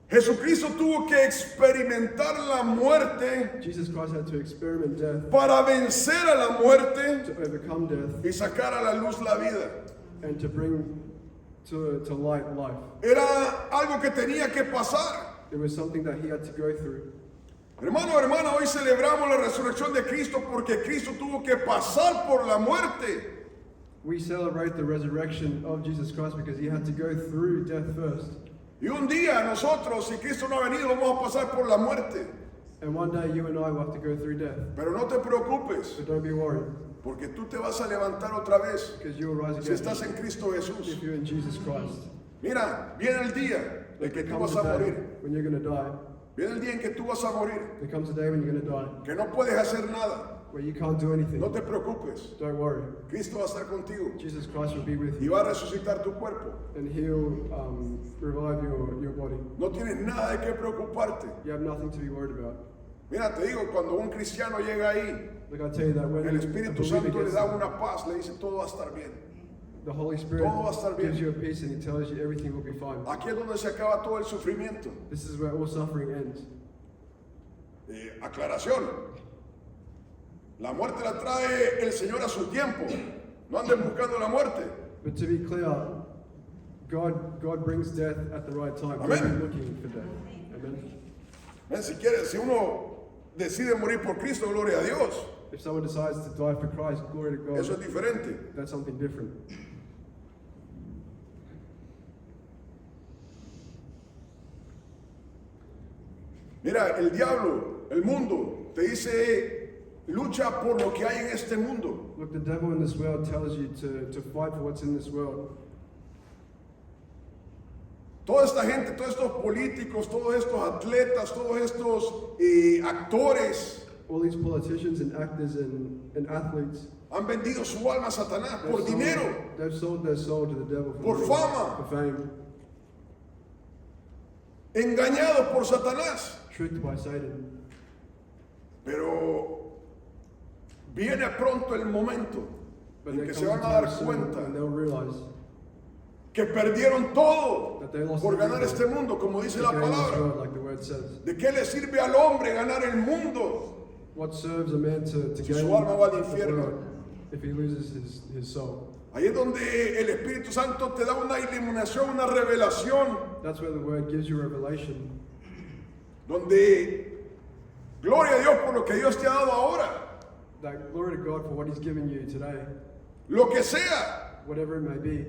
Speaker 1: Jesucristo tuvo que experimentar la muerte
Speaker 2: Jesus Christ had to experiment death
Speaker 1: para vencer a la muerte
Speaker 2: to overcome death
Speaker 1: y sacar a la luz la vida.
Speaker 2: and to bring to light life.
Speaker 1: Era algo que tenía que pasar.
Speaker 2: It was something that he had to go through.
Speaker 1: Hermano, hermana, hoy celebramos la resurrección de Cristo porque Cristo tuvo que pasar por la muerte.
Speaker 2: We celebrate the resurrection of Jesus Christ because he had to go through death first.
Speaker 1: Y un día nosotros, si Cristo no ha venido, vamos a pasar por la muerte.
Speaker 2: And one day you and I will have to go through death.
Speaker 1: Pero no te preocupes,
Speaker 2: But don't be worried,
Speaker 1: porque tú te vas a levantar otra vez
Speaker 2: because you will rise
Speaker 1: si
Speaker 2: again
Speaker 1: estás en Cristo Jesús.
Speaker 2: if you're in Jesus Christ.
Speaker 1: Mira, viene el día en que
Speaker 2: There
Speaker 1: tú
Speaker 2: comes
Speaker 1: vas a
Speaker 2: a day
Speaker 1: morir.
Speaker 2: when you're going to die.
Speaker 1: Viene el día en que tú vas a morir,
Speaker 2: There comes a day when you're going to die,
Speaker 1: que no puedes hacer nada.
Speaker 2: where you can't do anything.
Speaker 1: No te preocupes,
Speaker 2: Don't worry.
Speaker 1: Cristo va a estar contigo
Speaker 2: Jesus Christ will be with
Speaker 1: y
Speaker 2: you,
Speaker 1: va a resucitar tu cuerpo.
Speaker 2: and he'll revive your body.
Speaker 1: No tienes nada de qué preocuparte.
Speaker 2: You have nothing to be worried about.
Speaker 1: Mira, te digo, cuando un cristiano llega ahí,
Speaker 2: Like I tell you that when
Speaker 1: el
Speaker 2: a
Speaker 1: Espíritu
Speaker 2: believer
Speaker 1: Santo le
Speaker 2: gets
Speaker 1: da una paz, le dice todo va a estar bien.
Speaker 2: the Holy Spirit
Speaker 1: Todo va a estar bien.
Speaker 2: gives you a peace and he tells you everything will be fine.
Speaker 1: Aquí es donde se acaba todo el sufrimiento.
Speaker 2: This is where all suffering ends.
Speaker 1: Aclaración. La muerte la trae el Señor a su tiempo. No anden buscando la muerte.
Speaker 2: But to be clear, God brings death at the right time.
Speaker 1: Amen.
Speaker 2: We're not looking for death. Amen.
Speaker 1: Ven, si uno decide morir por Cristo, gloria a Dios.
Speaker 2: If someone decides to die for Christ, glory to God,
Speaker 1: Eso es diferente.
Speaker 2: that's something different.
Speaker 1: Mira, el diablo, el mundo, te dice, lucha por lo que hay en este mundo.
Speaker 2: Look, the devil in this world tells you to fight for what's in this world.
Speaker 1: Toda esta gente, todos estos políticos, todos estos atletas, todos estos actores
Speaker 2: All these politicians and actors and athletes,
Speaker 1: han vendido su alma a Satanás por dinero,
Speaker 2: they've sold their soul to the devil
Speaker 1: por
Speaker 2: money,
Speaker 1: fama.
Speaker 2: for fame,
Speaker 1: engañados por Satanás.
Speaker 2: tricked by Satan.
Speaker 1: Pero viene pronto el momento
Speaker 2: But
Speaker 1: en
Speaker 2: there
Speaker 1: que
Speaker 2: comes
Speaker 1: se
Speaker 2: a
Speaker 1: van a
Speaker 2: time
Speaker 1: dar
Speaker 2: soon
Speaker 1: cuenta
Speaker 2: when they'll realize
Speaker 1: que perdieron todo
Speaker 2: that they lost
Speaker 1: por ganar
Speaker 2: everything
Speaker 1: este mundo, como dice
Speaker 2: to
Speaker 1: la
Speaker 2: gain this
Speaker 1: palabra.
Speaker 2: world, like the word says.
Speaker 1: ¿De qué le sirve al hombre ganar el mundo
Speaker 2: What serves a man to
Speaker 1: si
Speaker 2: gain
Speaker 1: su alma va al
Speaker 2: the
Speaker 1: infierno?
Speaker 2: world if he loses his soul?
Speaker 1: Ahí es donde el Espíritu Santo te da una iluminación, una revelación,
Speaker 2: That's where the word gives you revelation.
Speaker 1: donde gloria a Dios por lo que Dios te ha dado ahora,
Speaker 2: That glory to God for what He's given you today,
Speaker 1: lo que sea,
Speaker 2: whatever it may be,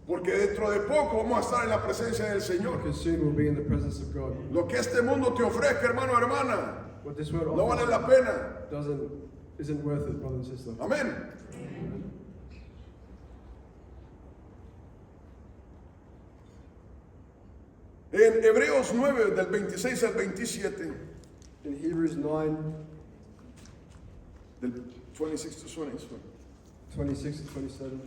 Speaker 1: porque dentro de poco vamos a estar en la presencia del Señor.
Speaker 2: because soon we'll be in the presence of God.
Speaker 1: Lo que este mundo te ofrezca, hermano, hermana,
Speaker 2: What this world
Speaker 1: no vale
Speaker 2: offers
Speaker 1: la pena.
Speaker 2: isn't worth it, brother and sister.
Speaker 1: Amén. En Hebreos 9, del 26 al 27,
Speaker 2: In Hebrews 9,
Speaker 1: del 26 to 27,
Speaker 2: 26 to 27.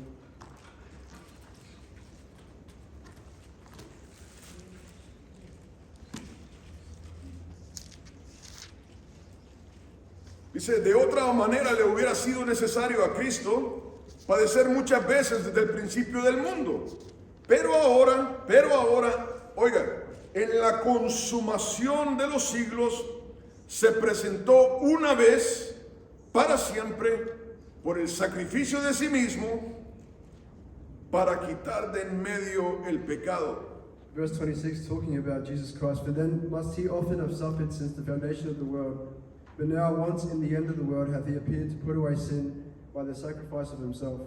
Speaker 1: dice, de otra manera le hubiera sido necesario a Cristo padecer muchas veces desde el principio del mundo. Pero ahora, oiga, en la consumación de los siglos se presentó una vez para siempre por el sacrificio de sí mismo para quitar de en medio el pecado.
Speaker 2: Verse 26, talking about Jesus Christ. For then must He often have suffered since the foundation of the world. But now once in the end of the world hath He appeared to put away sin by the sacrifice of Himself.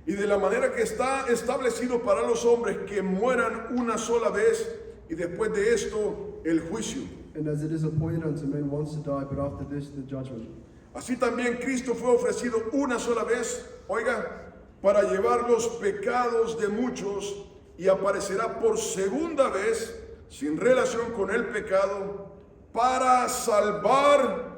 Speaker 1: Y de la manera que está establecido para los hombres que mueran una sola vez y después de esto el juicio.
Speaker 2: And as it is appointed unto men once to die, but after this the judgment.
Speaker 1: Así también Cristo fue ofrecido una sola vez, oiga, para llevar los pecados de muchos y aparecerá por segunda vez sin relación con el pecado para salvar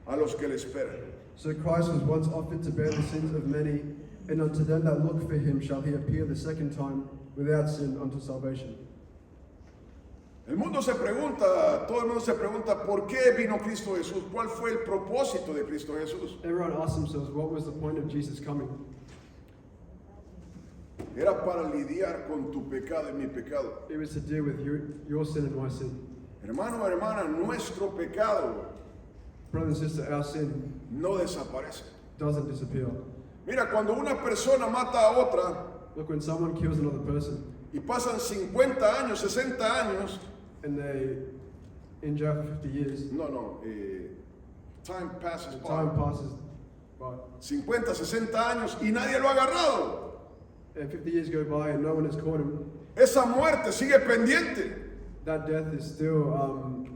Speaker 1: a los que le esperan.
Speaker 2: So Christ was once offered to bear the sins of many, and unto them that look for Him shall He appear the second time without sin unto salvation.
Speaker 1: El mundo se pregunta, todo el mundo se pregunta, ¿por qué vino Cristo Jesús? ¿Cuál fue el propósito de Cristo Jesús?
Speaker 2: Everyone asks themselves, what was the point of Jesus coming?
Speaker 1: Era para lidiar con tu pecado y mi pecado.
Speaker 2: It was to deal with your sin and my sin.
Speaker 1: Hermano, hermana, nuestro pecado
Speaker 2: Brother and sister, our sin
Speaker 1: no desaparece.
Speaker 2: doesn't disappear.
Speaker 1: Mira, cuando una persona mata a otra
Speaker 2: Look, when someone kills another person
Speaker 1: y pasan 50 años, 60 años,
Speaker 2: and they in jail for 50 years,
Speaker 1: time passes by.
Speaker 2: time passes by,
Speaker 1: 50, 60 años y nadie lo ha agarrado.
Speaker 2: and 50 years go by and no one has caught him,
Speaker 1: Esa muerte sigue pendiente.
Speaker 2: that death is still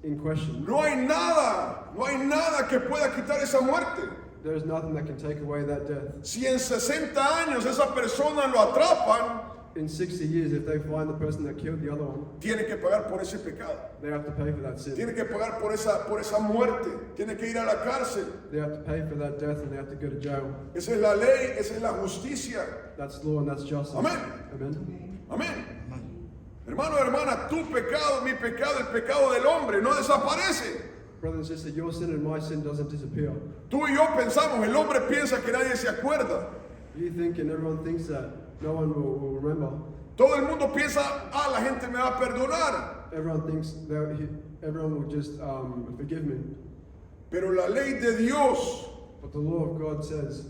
Speaker 2: in question.
Speaker 1: No hay nada que pueda quitar esa muerte.
Speaker 2: There is nothing that can take away that death.
Speaker 1: Si en 60 años esa persona lo atrapan,
Speaker 2: In 60 years, if they find the person that killed the other one,
Speaker 1: tiene que pagar por ese pecado.
Speaker 2: they have to pay for that sin.
Speaker 1: Tiene que pagar por esa muerte. Tiene que ir a la cárcel.
Speaker 2: They have to pay for that death and they have to go to jail.
Speaker 1: Esa es la ley, esa es la justicia.
Speaker 2: That's law and that's justice.
Speaker 1: Amén.
Speaker 2: Amen.
Speaker 1: Amén. Hermano, hermana, tu pecado, mi pecado, el pecado del hombre no desaparece.
Speaker 2: Brother and sister, your sin and my sin doesn't disappear.
Speaker 1: Tú y yo pensamos, el hombre piensa que nadie se acuerda.
Speaker 2: You think and everyone thinks that no one will remember.
Speaker 1: Todo el mundo piensa, la gente me va a perdonar.
Speaker 2: Everyone thinks that everyone will just forgive me.
Speaker 1: Pero la ley de Dios
Speaker 2: But the law of God says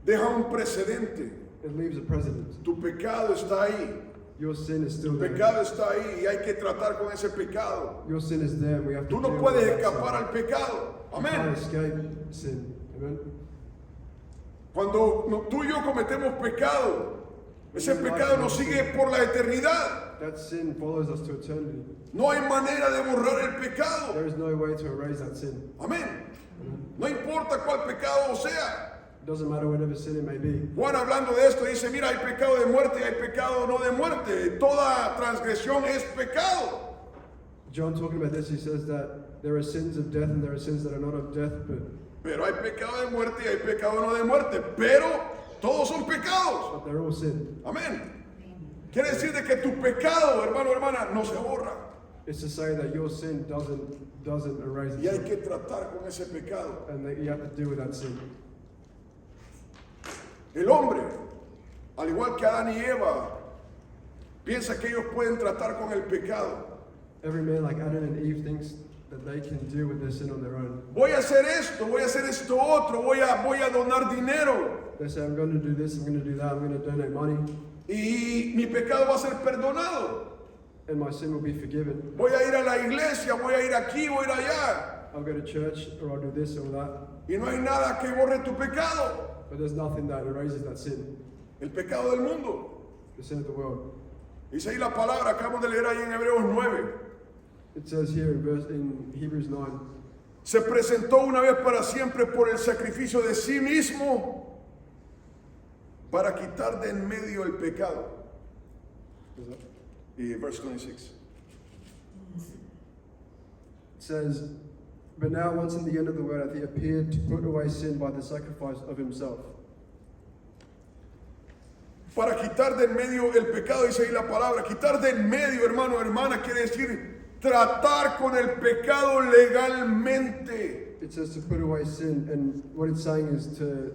Speaker 1: deja un precedente.
Speaker 2: it leaves a precedent.
Speaker 1: Tu pecado está ahí.
Speaker 2: Your sin is still
Speaker 1: Tu
Speaker 2: there.
Speaker 1: pecado está ahí y hay que tratar con ese pecado.
Speaker 2: Your sin is there and we have to
Speaker 1: Tú no
Speaker 2: deal
Speaker 1: puedes
Speaker 2: with that
Speaker 1: escapar
Speaker 2: sin.
Speaker 1: al pecado.
Speaker 2: You can't
Speaker 1: Amén.
Speaker 2: escape sin. Amen.
Speaker 1: Cuando tú y yo cometemos pecado, ese pecado nos sigue por la eternidad.
Speaker 2: That sin follows us to eternity.
Speaker 1: No hay manera de borrar el pecado.
Speaker 2: There is no way to erase that sin.
Speaker 1: Amén. No importa cuál pecado sea.
Speaker 2: It doesn't matter whatever sin it may be.
Speaker 1: Juan hablando de esto dice, mira, hay pecado de muerte y hay pecado no de muerte. Toda transgresión es pecado.
Speaker 2: John talking about this, he says that there are sins of death and there are sins that are not of death,
Speaker 1: Pero hay pecado de muerte y hay pecado no de muerte. Pero todos son pecados.
Speaker 2: but they're all sin.
Speaker 1: Amén. Quiere decir de que tu pecado, hermano, hermana, no se borra.
Speaker 2: It's to say that your sin doesn't erase
Speaker 1: Y hay
Speaker 2: it,
Speaker 1: que tratar con ese pecado.
Speaker 2: and that you have to deal with that sin.
Speaker 1: El hombre, al igual que Adán y Eva, piensa que ellos pueden tratar con el pecado.
Speaker 2: Every man like Adam and Eve thinks that they can deal with their sin on their own.
Speaker 1: Voy a hacer esto otro, voy a donar dinero.
Speaker 2: They say, I'm going to do this, I'm going to do that, I'm going to donate money,
Speaker 1: Y mi pecado va a ser perdonado.
Speaker 2: and my sin will be forgiven.
Speaker 1: Voy a ir a la iglesia, voy a ir aquí, voy a ir allá.
Speaker 2: I'll go to church, or I'll do this or that.
Speaker 1: Y no hay nada que borre tu pecado.
Speaker 2: But there's nothing that erases that sin,
Speaker 1: El pecado del mundo.
Speaker 2: the sin of the world.
Speaker 1: Dice ahí la palabra, acabamos de leer ahí en Hebreos 9.
Speaker 2: It says here in Hebrews 9,
Speaker 1: Se presentó una vez para siempre por el sacrificio de sí mismo para quitar de en medio el pecado. Y verse 26.
Speaker 2: it says, but now once in the end of the world hath he appeared to put away sin by the sacrifice of himself.
Speaker 1: Para quitar de en medio el pecado, dice ahí la palabra. Quitar de en medio, hermano, hermana, quiere decir tratar con el pecado legalmente.
Speaker 2: It says to put away sin, and what it's saying is to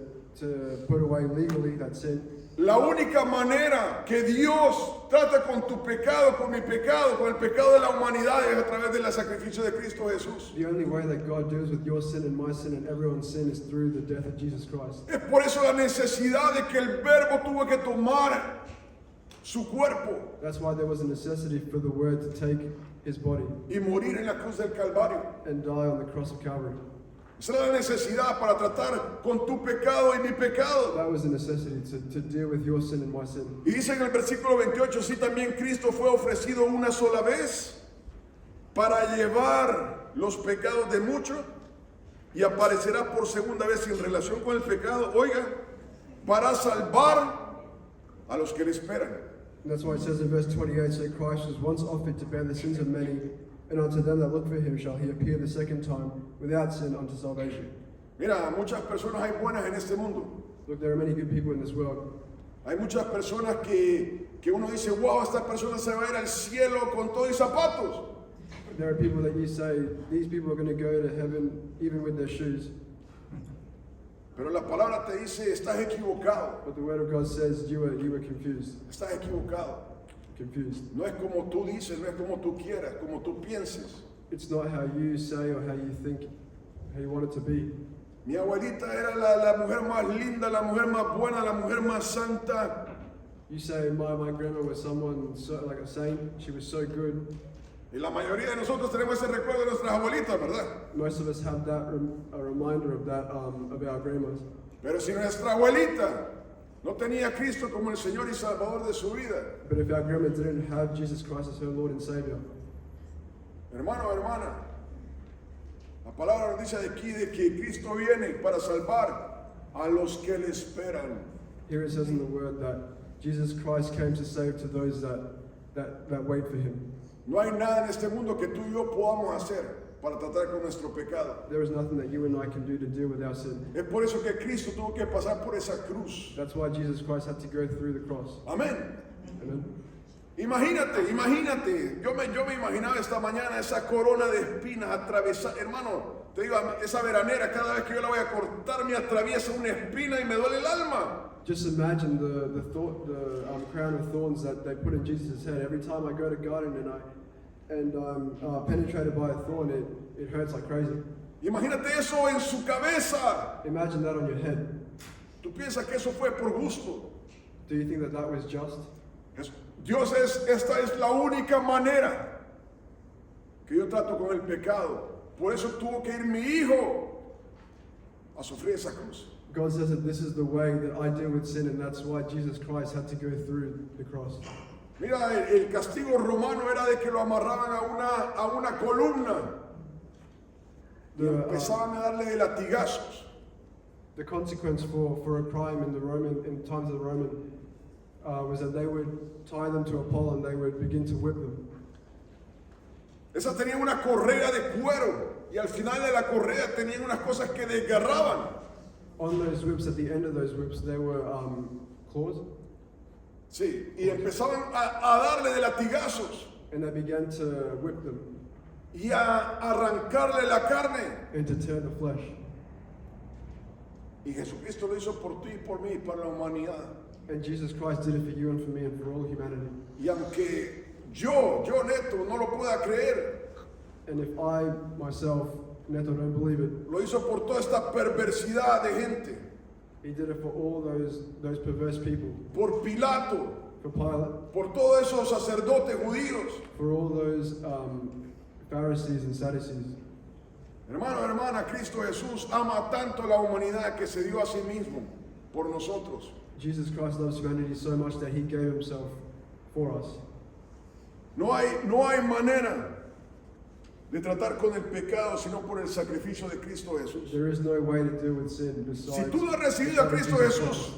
Speaker 2: put away legally that sin.
Speaker 1: La única manera que Dios trata con tu pecado, con mi pecado, con el pecado de la humanidad es a través del sacrificio de Cristo Jesús.
Speaker 2: The only way that God deals with your sin and my sin and everyone's sin is through the death of Jesus Christ.
Speaker 1: Es por eso la necesidad de que el Verbo tuvo que tomar su cuerpo
Speaker 2: That's why there was a necessity for the Word to take his body
Speaker 1: y morir en la cruz del Calvario.
Speaker 2: and die on the cross of Calvary.
Speaker 1: Esa era la necesidad para tratar con tu pecado y mi pecado.
Speaker 2: That was a necessity to deal with your sin and my sin.
Speaker 1: Y dice en el versículo 28, así también Cristo fue ofrecido una sola vez para llevar los pecados de muchos y aparecerá por segunda vez en relación con el pecado, oiga, para salvar a los que le esperan.
Speaker 2: And that's why it says in verse 28, so Christ was once offered to bear the sins of many, and unto them that look for him shall he appear the second time without sin unto salvation.
Speaker 1: Mira, muchas personas hay buenas en este mundo.
Speaker 2: Look, there are many good people in this world.
Speaker 1: Hay muchas personas que uno dice, wow, esta persona se va a ir al cielo con todo y zapatos.
Speaker 2: There are people that you say, these people are going to go to heaven even with their shoes.
Speaker 1: Pero la palabra te dice, estás equivocado,
Speaker 2: But the word of God says you were confused.
Speaker 1: estás equivocado.
Speaker 2: Confused.
Speaker 1: No es como tú dices, no es como tú quieras, como tú pienses.
Speaker 2: It's not how you say or how you think, how you want it to be.
Speaker 1: Mi abuelita era la mujer más linda, la mujer más buena, la mujer más santa.
Speaker 2: You say my grandma was someone so, like a saint, she was so good.
Speaker 1: Y la mayoría de nosotros tenemos ese recuerdo de nuestras abuelitas, ¿verdad?
Speaker 2: Most of us have that a reminder of that of our grandmas.
Speaker 1: Pero si nuestra abuelita no tenía a Cristo como el Señor y Salvador de su vida,
Speaker 2: But if our grandma didn't have Jesus Christ as her Lord and Savior,
Speaker 1: hermano o hermana, la palabra nos dice de aquí de que Cristo viene para salvar a los que le esperan.
Speaker 2: here it says in the Word that Jesus Christ came to save to those that wait for Him.
Speaker 1: No hay nada en este mundo que tú y yo podamos hacer para tratar con nuestro pecado.
Speaker 2: There is nothing that you and I can do to deal with our sin.
Speaker 1: Es por eso que Cristo tuvo que pasar por esa cruz.
Speaker 2: That's why Jesus Christ had to go through the cross.
Speaker 1: Amén.
Speaker 2: Amen.
Speaker 1: Imagínate, yo me imaginaba esta mañana esa corona de espinas atravesada, hermano, te digo, esa veranera, cada vez que yo la voy a cortar me atraviesa una espina y me duele el alma.
Speaker 2: Just imagine the crown of thorns that they put in Jesus' head. Every time I go to garden and I'm penetrated by a thorn, it hurts like crazy.
Speaker 1: Imagínate eso en su cabeza.
Speaker 2: Imagine that on your head.
Speaker 1: ¿Tú piensas que eso fue por gusto?
Speaker 2: Do you think that was just?
Speaker 1: Esta es la única manera que yo trato con el pecado. Por eso tuvo que ir mi hijo a sufrir esa cruz.
Speaker 2: God says that this is the way that I deal with sin, and that's why Jesus Christ had to go through the cross.
Speaker 1: Mira, el castigo romano era de que lo amarraban a una columna y empezaban a darle de latigazos.
Speaker 2: The consequence for a crime in times of the Roman was that they would tie them to a pole and they would begin to whip them.
Speaker 1: Esas tenían una correa de cuero y al final de la correa tenían unas cosas que desgarraban.
Speaker 2: On those whips, at the end of those whips, there were claws,
Speaker 1: Sí, y empezaban a darle de latigazos
Speaker 2: and they began to whip them
Speaker 1: y a arrancarle la carne.
Speaker 2: and to tear the flesh.
Speaker 1: Y Jesucristo lo hizo por ti y por mí y para la humanidad.
Speaker 2: And Jesus Christ did it for you and for me and for all humanity.
Speaker 1: Y aunque yo Neto, no lo pueda creer,
Speaker 2: And if I, myself, Neto, don't believe it,
Speaker 1: lo hizo por toda esta perversidad de gente,
Speaker 2: he did it for all those perverse people,
Speaker 1: por Pilato,
Speaker 2: for Pilate,
Speaker 1: por todos esos sacerdotes judíos.
Speaker 2: for all those Pharisees and Sadducees.
Speaker 1: Hermano, hermana, Cristo Jesús ama tanto a la humanidad que se dio a sí mismo por nosotros.
Speaker 2: Jesus Christ loves humanity so much that he gave himself for us.
Speaker 1: No hay manera de tratar con el pecado sino por el sacrificio de Cristo Jesús.
Speaker 2: There is no way to deal with sin besides.
Speaker 1: Si tú no has recibido a Cristo Jesús,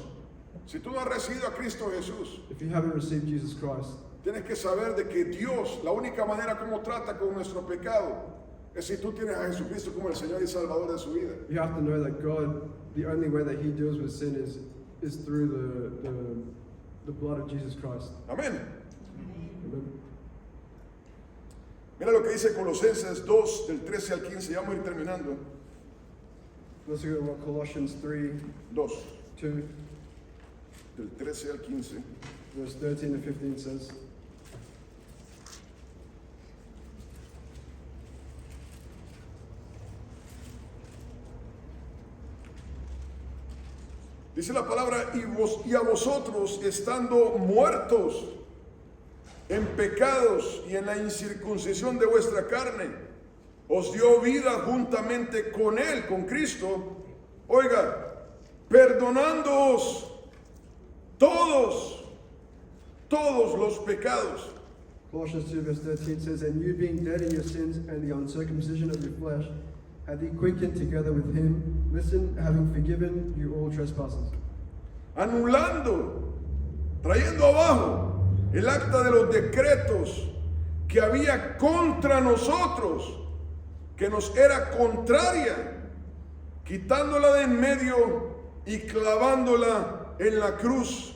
Speaker 1: si tú no has recibido a Cristo Jesús,
Speaker 2: If you haven't received Jesus Christ,
Speaker 1: tienes que saber de que Dios, la única manera como trata con nuestro pecado, es si tú tienes a Jesucristo como el Señor y Salvador de su vida.
Speaker 2: you have to know that God, the only way that he deals with sin is through the blood of Jesus Christ.
Speaker 1: Amén.
Speaker 2: Amen.
Speaker 1: Mira lo que dice Colosenses 2, del 13 al 15, ya vamos a ir terminando.
Speaker 2: Let's look at what Colossians 3,
Speaker 1: 2,
Speaker 2: 2,
Speaker 1: del 13 al 15.
Speaker 2: verse 13 and 15 says.
Speaker 1: Dice la palabra, y a vosotros, estando muertos en pecados y en la incircuncisión de vuestra carne, os dio vida juntamente con Él, con Cristo. Oiga, perdonándoos todos los pecados.
Speaker 2: Colossians 2 verse 13 says, and you being dead in your sins and the uncircumcision of your flesh, hath he quickened together with him, listen, having forgiven you all trespasses.
Speaker 1: Anulando, trayendo abajo el acta de los decretos que había contra nosotros, que nos era contraria, quitándola de en medio y clavándola en la cruz.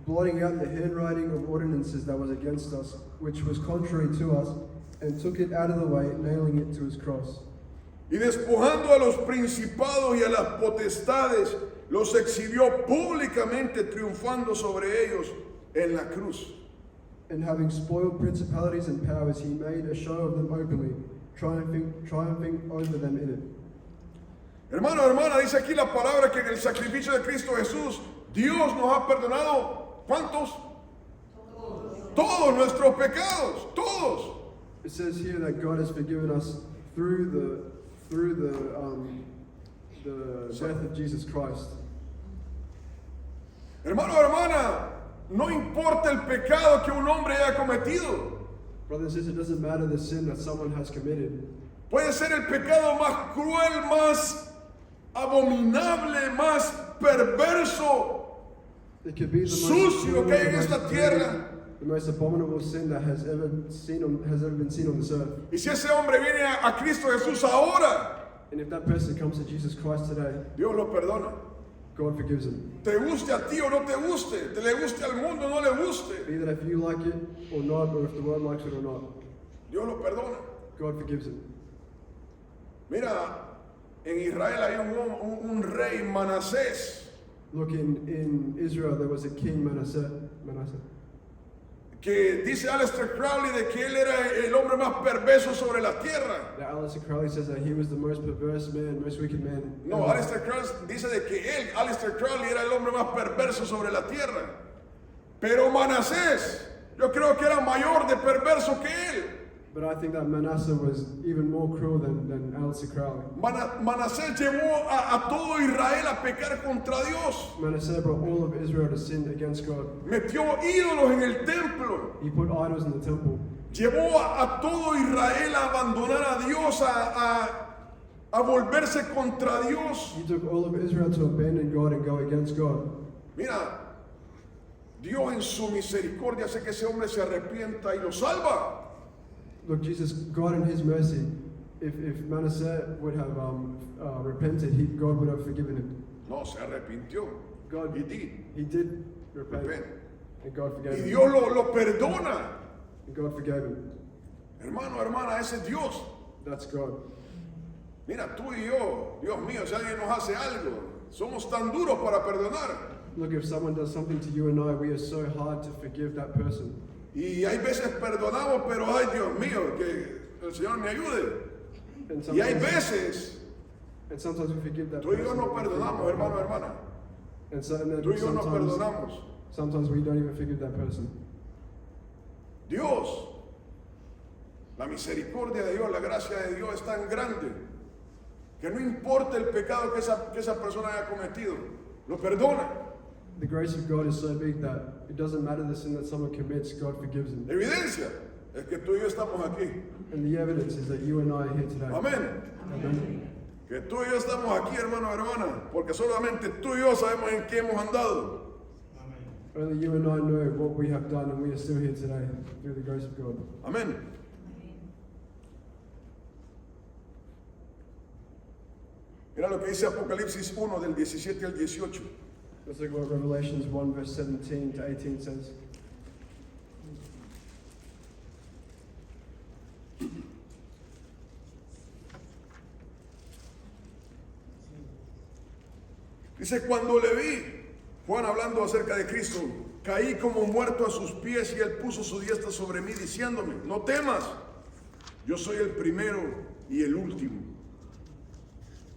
Speaker 2: Blotting out the handwriting of ordinances that was against us, which was contrary to us, and took it out of the way, nailing it to his cross.
Speaker 1: Y despojando a los principados y a las potestades, los exhibió públicamente, triunfando sobre ellos en la cruz.
Speaker 2: And having spoiled principalities and powers, he made a show of them openly, triumphing over them in it.
Speaker 1: Hermano, hermana, dice aquí la palabra que en el sacrificio de Cristo Jesús, Dios nos ha perdonado, ¿cuántos? Todos nuestros pecados, todos.
Speaker 2: It says here that God has forgiven us through the death of Jesus Christ.
Speaker 1: Hermano, hermana, no importa el pecado que un hombre haya cometido.
Speaker 2: Brother and sister, it doesn't matter the sin that someone has committed.
Speaker 1: Puede ser el pecado más cruel, más abominable, más perverso,
Speaker 2: It could be the
Speaker 1: sucio que hay en esta
Speaker 2: most
Speaker 1: tierra.
Speaker 2: the most abominable sin that has ever been seen on this earth.
Speaker 1: Y si ese hombre viene a Cristo Jesús ahora,
Speaker 2: And if that person comes to Jesus Christ today,
Speaker 1: Dios lo perdona.
Speaker 2: God forgives him.
Speaker 1: Te guste a ti o no te guste, te le guste al mundo o no le guste,
Speaker 2: Be that if you like it or not, or if the world likes it or not,
Speaker 1: Dios lo perdona.
Speaker 2: God forgives him.
Speaker 1: Mira, en Israel hay un rey Manasés,
Speaker 2: Look, in Israel there was a king Manasseh.
Speaker 1: que dice Aleister Crowley de que él era el hombre más perverso sobre la tierra.
Speaker 2: Now, Aleister Crowley says that he was the most perverse man, most wicked man.
Speaker 1: No,
Speaker 2: ever.
Speaker 1: Aleister Crowley dice de que Aleister Crowley, era el hombre más perverso sobre la tierra. Pero Manasés, yo creo que era mayor de perverso que él.
Speaker 2: But I think that Manasseh was even more cruel than Alistair Crowley.
Speaker 1: Manasés llevó a todo Israel a pecar contra Dios.
Speaker 2: Manasseh brought all of Israel to sin against God.
Speaker 1: Metió ídolos en el templo.
Speaker 2: He put idols in the temple.
Speaker 1: Llevó a todo Israel a abandonar a Dios, a volverse contra Dios.
Speaker 2: He took all of Israel to abandon God and go against God.
Speaker 1: Mira, Dios en su misericordia hace que ese hombre se arrepienta y lo salva.
Speaker 2: Look, God in His mercy, if Manasseh would have repented, God would have forgiven him.
Speaker 1: No, se arrepintió.
Speaker 2: God,
Speaker 1: He did.
Speaker 2: repent,
Speaker 1: Repent.
Speaker 2: and God
Speaker 1: Y
Speaker 2: forgave him.
Speaker 1: Dios lo perdona.
Speaker 2: And God forgave him.
Speaker 1: Hermano, hermana, ese es Dios.
Speaker 2: That's God.
Speaker 1: Mira, tú y yo, Dios mío, si alguien nos hace algo, somos tan duros para perdonar.
Speaker 2: Look, if someone does something to you and I, we are so hard to forgive that person.
Speaker 1: Y hay veces perdonamos, pero ay Dios mío, que el Señor me ayude.
Speaker 2: And
Speaker 1: Y hay
Speaker 2: sometimes,
Speaker 1: veces,
Speaker 2: and sometimes we forgive that
Speaker 1: tú y yo
Speaker 2: person.
Speaker 1: no perdonamos, hermano, hermana.
Speaker 2: And so, and then
Speaker 1: Tú y yo no
Speaker 2: sometimes,
Speaker 1: perdonamos.
Speaker 2: sometimes we don't even forgive that person.
Speaker 1: Dios, la misericordia de Dios, la gracia de Dios es tan grande que no importa el pecado que esa persona haya cometido, lo perdona.
Speaker 2: The grace of God is so big that it doesn't matter the sin that someone commits, God forgives them.
Speaker 1: La evidencia es que tú y yo estamos aquí.
Speaker 2: And the evidence is that you and I are here today.
Speaker 1: Amén.
Speaker 2: Amen.
Speaker 1: Que tú y yo estamos aquí, hermano, hermana, porque solamente tú y yo sabemos en qué hemos andado.
Speaker 2: Only you and I know what we have done, and we are still here today through the grace of God.
Speaker 1: Amén. Mira lo que dice Apocalipsis 1 del 17 al 18.
Speaker 2: Let's look at what Revelations 1 verse 17 to 18 says.
Speaker 1: Dice, cuando le vi, Juan hablando acerca de Cristo, caí como muerto a sus pies y él puso su diestra sobre mí diciéndome, no temas, yo soy el primero y el último.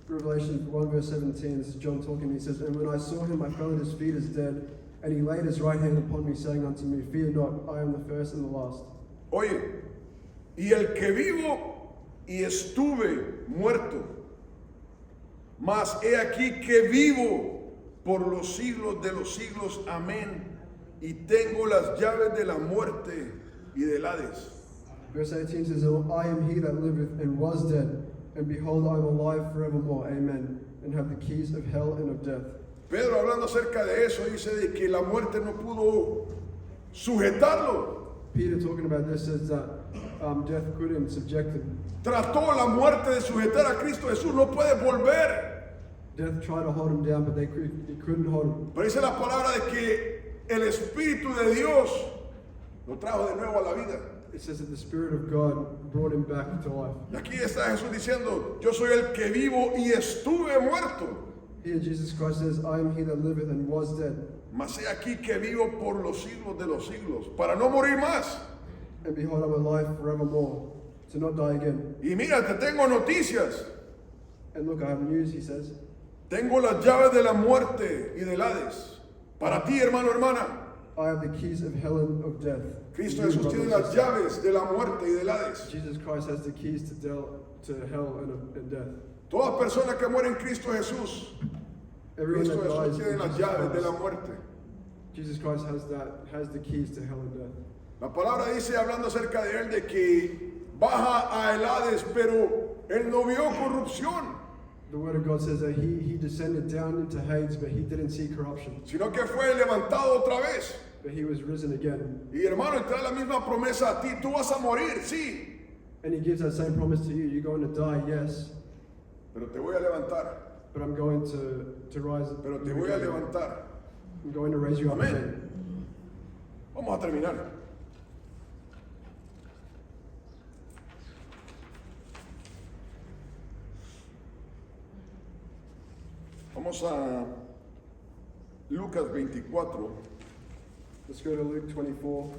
Speaker 2: Revelation 1 verse 17, this is John talking, he says, and when I saw him, I fell at his feet as dead, and he laid his right hand upon me, saying unto me, fear not, I am the first and the last.
Speaker 1: Oye, y el que vivo y estuve muerto, mas he aquí que vivo por los siglos de los siglos, amén, y tengo las llaves de la muerte y del Hades.
Speaker 2: Verse 18 says, I am he that liveth and was dead, and behold, I am alive forevermore, amen, and have the keys of hell and of death.
Speaker 1: Pedro hablando acerca de eso dice de que la muerte no pudo sujetarlo.
Speaker 2: Peter talking about this says that death couldn't subject him.
Speaker 1: Trató la muerte de sujetar a Cristo Jesús, no puede volver.
Speaker 2: Death tried to hold him down, but it couldn't hold him.
Speaker 1: Pero dice la palabra de que el Espíritu de Dios lo trajo de nuevo a la vida.
Speaker 2: It says that the Spirit of God brought him back to life.
Speaker 1: Y aquí está Jesús diciendo, yo soy el que vivo y estuve muerto.
Speaker 2: Here Jesus Christ says, I am he that liveth and was dead.
Speaker 1: Mas he aquí que vivo por los siglos de los siglos, para no morir más.
Speaker 2: And behold, I'm alive forevermore, to not die again.
Speaker 1: Y mira, te tengo noticias.
Speaker 2: And look, I have news, he says.
Speaker 1: Tengo las llaves de la muerte y del Hades. Para ti, hermano, hermana.
Speaker 2: I have the keys of hell and of death.
Speaker 1: Cristo
Speaker 2: You,
Speaker 1: Jesús
Speaker 2: brother
Speaker 1: tiene
Speaker 2: and
Speaker 1: las
Speaker 2: sister.
Speaker 1: llaves de la muerte y del Hades.
Speaker 2: Jesus Christ has the keys to hell and death.
Speaker 1: Toda persona que muere en Cristo Jesús,
Speaker 2: Everyone
Speaker 1: Cristo
Speaker 2: that
Speaker 1: Jesús
Speaker 2: dies
Speaker 1: tiene
Speaker 2: in
Speaker 1: las
Speaker 2: Jesus
Speaker 1: llaves de la
Speaker 2: Christ,
Speaker 1: muerte.
Speaker 2: Jesus Christ has the keys to hell and death.
Speaker 1: La palabra dice, hablando acerca de él, de que baja a el Hades, pero él no vio corrupción,
Speaker 2: The word of God says that he descended down into Hades, but he didn't see corruption.
Speaker 1: sino que fue levantado otra vez.
Speaker 2: But he was risen again.
Speaker 1: Y hermano, y trae la misma promesa a ti, tú vas a morir, sí,
Speaker 2: And he gives that same promise to you. You're going to die, yes,
Speaker 1: pero te voy a levantar,
Speaker 2: but I'm going to rise.
Speaker 1: pero te voy a levantar.
Speaker 2: I'm going to raise you up
Speaker 1: Amén.
Speaker 2: again.
Speaker 1: Vamos a terminar. Vamos a Lucas 24.
Speaker 2: Let's go to Luke 24.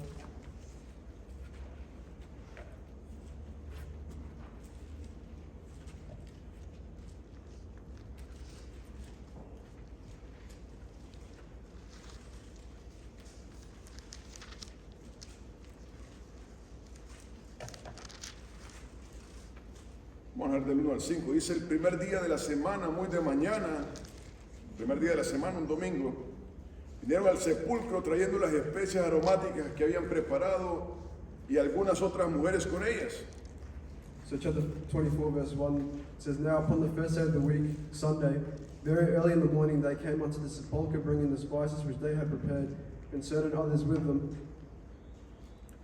Speaker 1: Vamos a ver del 1 al 5. Dice el primer día de la semana, muy de mañana, primer día de la semana, un domingo, vinieron al sepulcro trayendo las especias aromáticas que habían preparado y algunas otras mujeres con ellas.
Speaker 2: So chapter 24 verse 1 says, Now upon the first day of the week, Sunday, very early in the morning they came unto the sepulchre bringing the spices which they had prepared, and certain others with them.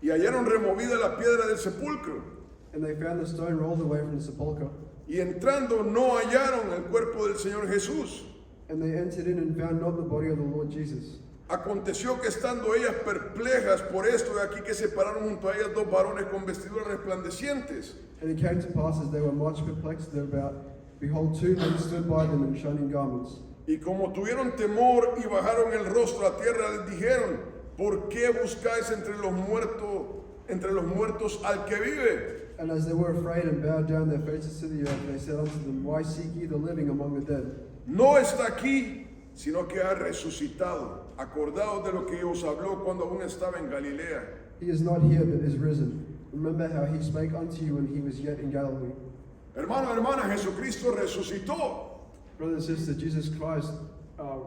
Speaker 1: Y hallaron removida la piedra del sepulcro.
Speaker 2: And they found the stone rolled away from the sepulchre.
Speaker 1: Y entrando no hallaron el cuerpo del Señor Jesús.
Speaker 2: And they entered in and found not the body of the Lord Jesus.
Speaker 1: Aconteció que estando ellas perplejas por esto de aquí que se pararon junto a ellas dos varones con vestiduras resplandecientes.
Speaker 2: And it came to pass as they were much perplexed thereabout, behold, two men stood by them in shining garments.
Speaker 1: Y como tuvieron temor y bajaron el rostro a tierra, les dijeron, ¿por qué buscáis entre los muertos al que vive?
Speaker 2: And as they were afraid and bowed down their faces to the earth, they said unto them, Why seek ye the living among the dead?
Speaker 1: No está aquí, sino que ha resucitado. Acordaos de lo que os habló cuando aún estaba en Galilea.
Speaker 2: He is not here, but is risen. Remember how he spake unto you when he was yet in Galilee.
Speaker 1: Hermano, hermana, Jesucristo resucitó.
Speaker 2: Brother and sister, Jesus Christ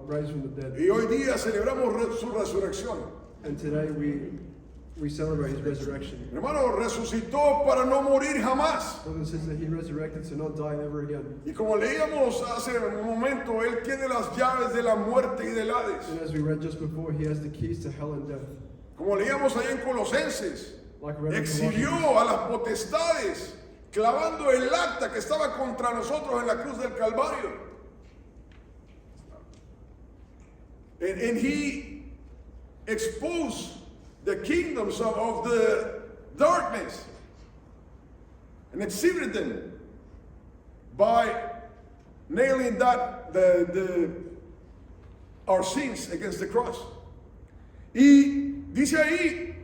Speaker 2: raised from the dead.
Speaker 1: Y hoy día celebramos su resurrección.
Speaker 2: And today we celebrate his resurrection.
Speaker 1: Hermano, resucitó para no morir jamás.
Speaker 2: Brother and sister, he resurrected to not die ever again.
Speaker 1: Y como leíamos hace un momento, Él tiene las llaves de la muerte y del Hades.
Speaker 2: And as we read just before, he has the keys to hell and death.
Speaker 1: Como leíamos ahí en Colosenses,
Speaker 2: Like we read in
Speaker 1: exhibió
Speaker 2: Colossians,
Speaker 1: a las potestades, clavando el acta que estaba contra nosotros en la cruz del Calvario. And he exposed the kingdoms of the darkness and exhibited them by nailing our sins against the cross. Y dice ahí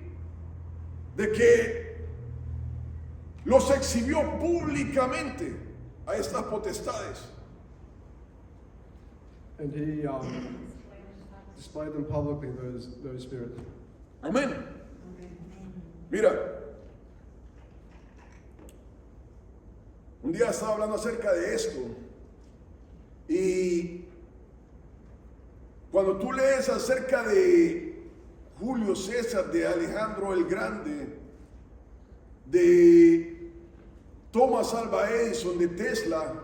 Speaker 1: de que los exhibió públicamente a estas potestades.
Speaker 2: and he displayed them publicly, those spirits.
Speaker 1: Amén. Mira, un día estaba hablando acerca de esto y cuando tú lees acerca de Julio César, de Alejandro el Grande, de Thomas Alva Edison, de Tesla,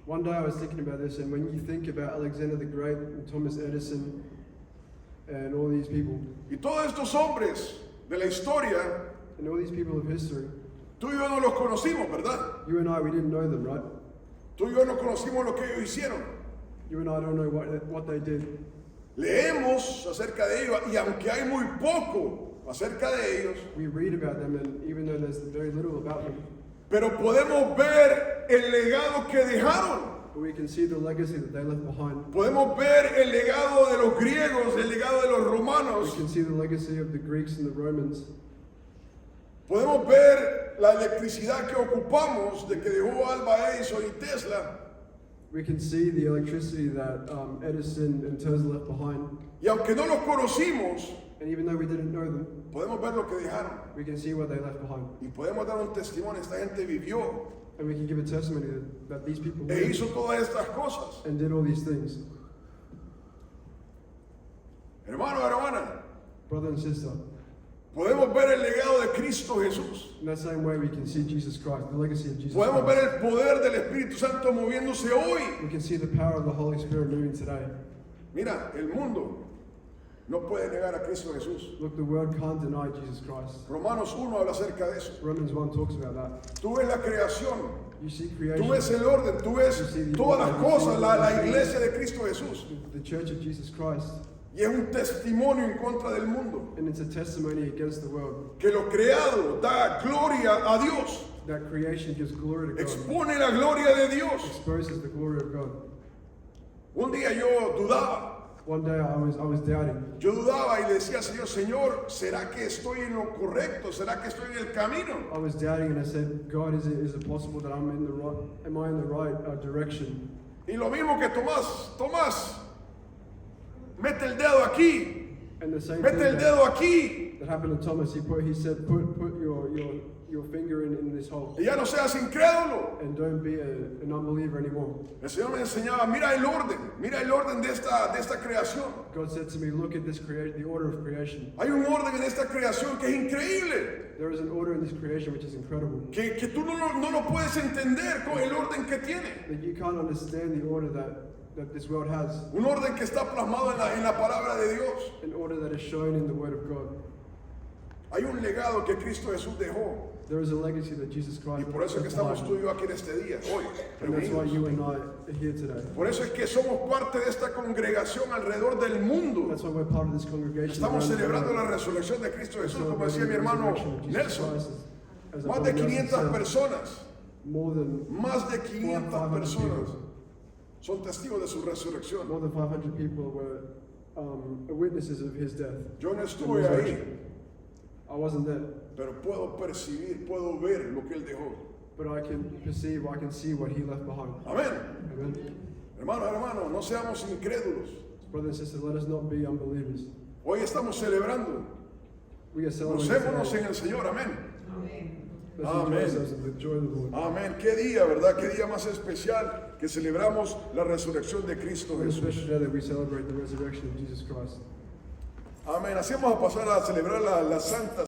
Speaker 2: One day I was thinking about this, and when you think about Alexander the Great and Thomas Edison and all these people,
Speaker 1: y todos estos hombres de la historia,
Speaker 2: and all these people of history,
Speaker 1: tú y yo no los conocimos, ¿verdad?
Speaker 2: you and I, we didn't know them, right?
Speaker 1: Tú y yo no conocimos lo que ellos hicieron.
Speaker 2: You and I don't know what they did.
Speaker 1: Leemos acerca de ellos y aunque hay muy poco acerca de ellos,
Speaker 2: We read about them, and even though there's very little about them,
Speaker 1: pero podemos ver el legado que dejaron.
Speaker 2: but we can see the legacy that they left behind.
Speaker 1: Podemos ver el legado de los griegos, el legado de los
Speaker 2: We
Speaker 1: romanos.
Speaker 2: can see the legacy of the Greeks and the Romans.
Speaker 1: Podemos ver la electricidad que ocupamos de que dejó Alva Edison y Tesla.
Speaker 2: We can see the electricity that Edison and Tesla left behind.
Speaker 1: Y aunque no los conocimos,
Speaker 2: And even though we didn't know them,
Speaker 1: podemos ver lo que dejaron.
Speaker 2: we can see what they left behind.
Speaker 1: Y podemos dar un testimonio. Esta gente vivió
Speaker 2: And we can give a testimony that these people
Speaker 1: e
Speaker 2: lived
Speaker 1: hizo todas estas cosas.
Speaker 2: and did all these things.
Speaker 1: Hermano, hermana,
Speaker 2: Brother and sister,
Speaker 1: podemos ver el legado de Cristo Jesús.
Speaker 2: in that same way we can see Jesus Christ, the legacy of Jesus
Speaker 1: Podemos
Speaker 2: Christ.
Speaker 1: ver el poder del Espíritu Santo moviéndose hoy.
Speaker 2: We can see the power of the Holy Spirit moving today.
Speaker 1: Mira, el mundo no puede negar a Cristo Jesús.
Speaker 2: Look, the world can't deny Jesus Christ.
Speaker 1: Romanos 1 habla acerca de eso.
Speaker 2: Romans 1 talks about that.
Speaker 1: Tú ves la creación,
Speaker 2: You see
Speaker 1: tú
Speaker 2: creation,
Speaker 1: ves el orden, tú ves todas las cosas, la iglesia de Cristo Jesús.
Speaker 2: the church of Jesus Christ,
Speaker 1: Y es un testimonio en contra del mundo.
Speaker 2: and it's a testimony against the world.
Speaker 1: Que lo creado da gloria a Dios.
Speaker 2: That creation gives glory to God,
Speaker 1: Expone la gloria de Dios.
Speaker 2: exposes the glory of God.
Speaker 1: Un día yo dudaba.
Speaker 2: One day I was doubting.
Speaker 1: Yo dudaba y le decía al Señor, Señor, ¿será que estoy en lo correcto? ¿Será que estoy en el camino?
Speaker 2: I was doubting, and I said, God, is it possible that am I in the right direction?
Speaker 1: Y lo mismo que Tomás, mete el dedo aquí,
Speaker 2: And the same
Speaker 1: mete
Speaker 2: thing
Speaker 1: el dedo aquí.
Speaker 2: That happened to Thomas. He said, put your finger in this hole.
Speaker 1: Y ya no seas incrédulo.
Speaker 2: And don't be an unbeliever anymore.
Speaker 1: El Señor me enseñaba, mira el orden de esta creación.
Speaker 2: God said to me, look at this the order of creation.
Speaker 1: Hay un orden en esta creación que es increíble,
Speaker 2: There is an order in this creation which is incredible.
Speaker 1: que tú no lo puedes entender con el orden que tiene.
Speaker 2: That you can't understand the order that this world has.
Speaker 1: Un orden que está plasmado en la palabra de Dios.
Speaker 2: An order that is shown in the Word of God.
Speaker 1: Hay un legado que Cristo Jesús dejó.
Speaker 2: There is a legacy that Jesus
Speaker 1: Y
Speaker 2: Christ
Speaker 1: por eso es que
Speaker 2: left
Speaker 1: estamos tú
Speaker 2: behind.
Speaker 1: y yo aquí en este día, hoy,
Speaker 2: And that's why
Speaker 1: reunidos.
Speaker 2: you and I are here today.
Speaker 1: Por eso es que somos parte de esta congregación alrededor del mundo.
Speaker 2: That's why we're part of this congregation.
Speaker 1: Estamos
Speaker 2: around the
Speaker 1: celebrando la
Speaker 2: world.
Speaker 1: resurrección de Cristo Jesús, como
Speaker 2: Celebrating
Speaker 1: decía mi
Speaker 2: the
Speaker 1: hermano
Speaker 2: resurrection of Jesus
Speaker 1: Nelson.
Speaker 2: Christ, as
Speaker 1: Más
Speaker 2: our
Speaker 1: de
Speaker 2: brother Nelson
Speaker 1: 500
Speaker 2: said.
Speaker 1: personas,
Speaker 2: More than
Speaker 1: más de 500
Speaker 2: 500
Speaker 1: personas
Speaker 2: people.
Speaker 1: son testigos de su resurrección.
Speaker 2: More than 500 people were witnesses of his death.
Speaker 1: Yo no
Speaker 2: and
Speaker 1: estuve ahí,
Speaker 2: resurrection. I wasn't there,
Speaker 1: pero puedo percibir, puedo ver lo que Él dejó.
Speaker 2: but I can perceive, I can see what he left behind.
Speaker 1: Amén.
Speaker 2: Amen.
Speaker 1: Hermano, no seamos incrédulos.
Speaker 2: Brothers and sisters, let us not be unbelievers.
Speaker 1: Hoy estamos celebrando.
Speaker 2: We are celebrating
Speaker 1: Gocémonos
Speaker 2: today.
Speaker 1: en el Señor. Amén.
Speaker 2: Let's enjoy
Speaker 1: Amén.
Speaker 2: ourselves in the joy of the Lord.
Speaker 1: Amén. Qué día, ¿verdad? Qué día más especial que celebramos la resurrección de Cristo
Speaker 2: What a
Speaker 1: Jesús.
Speaker 2: special day that we celebrate the resurrection of Jesus Christ.
Speaker 1: Amén. Así vamos a pasar a celebrar la Santa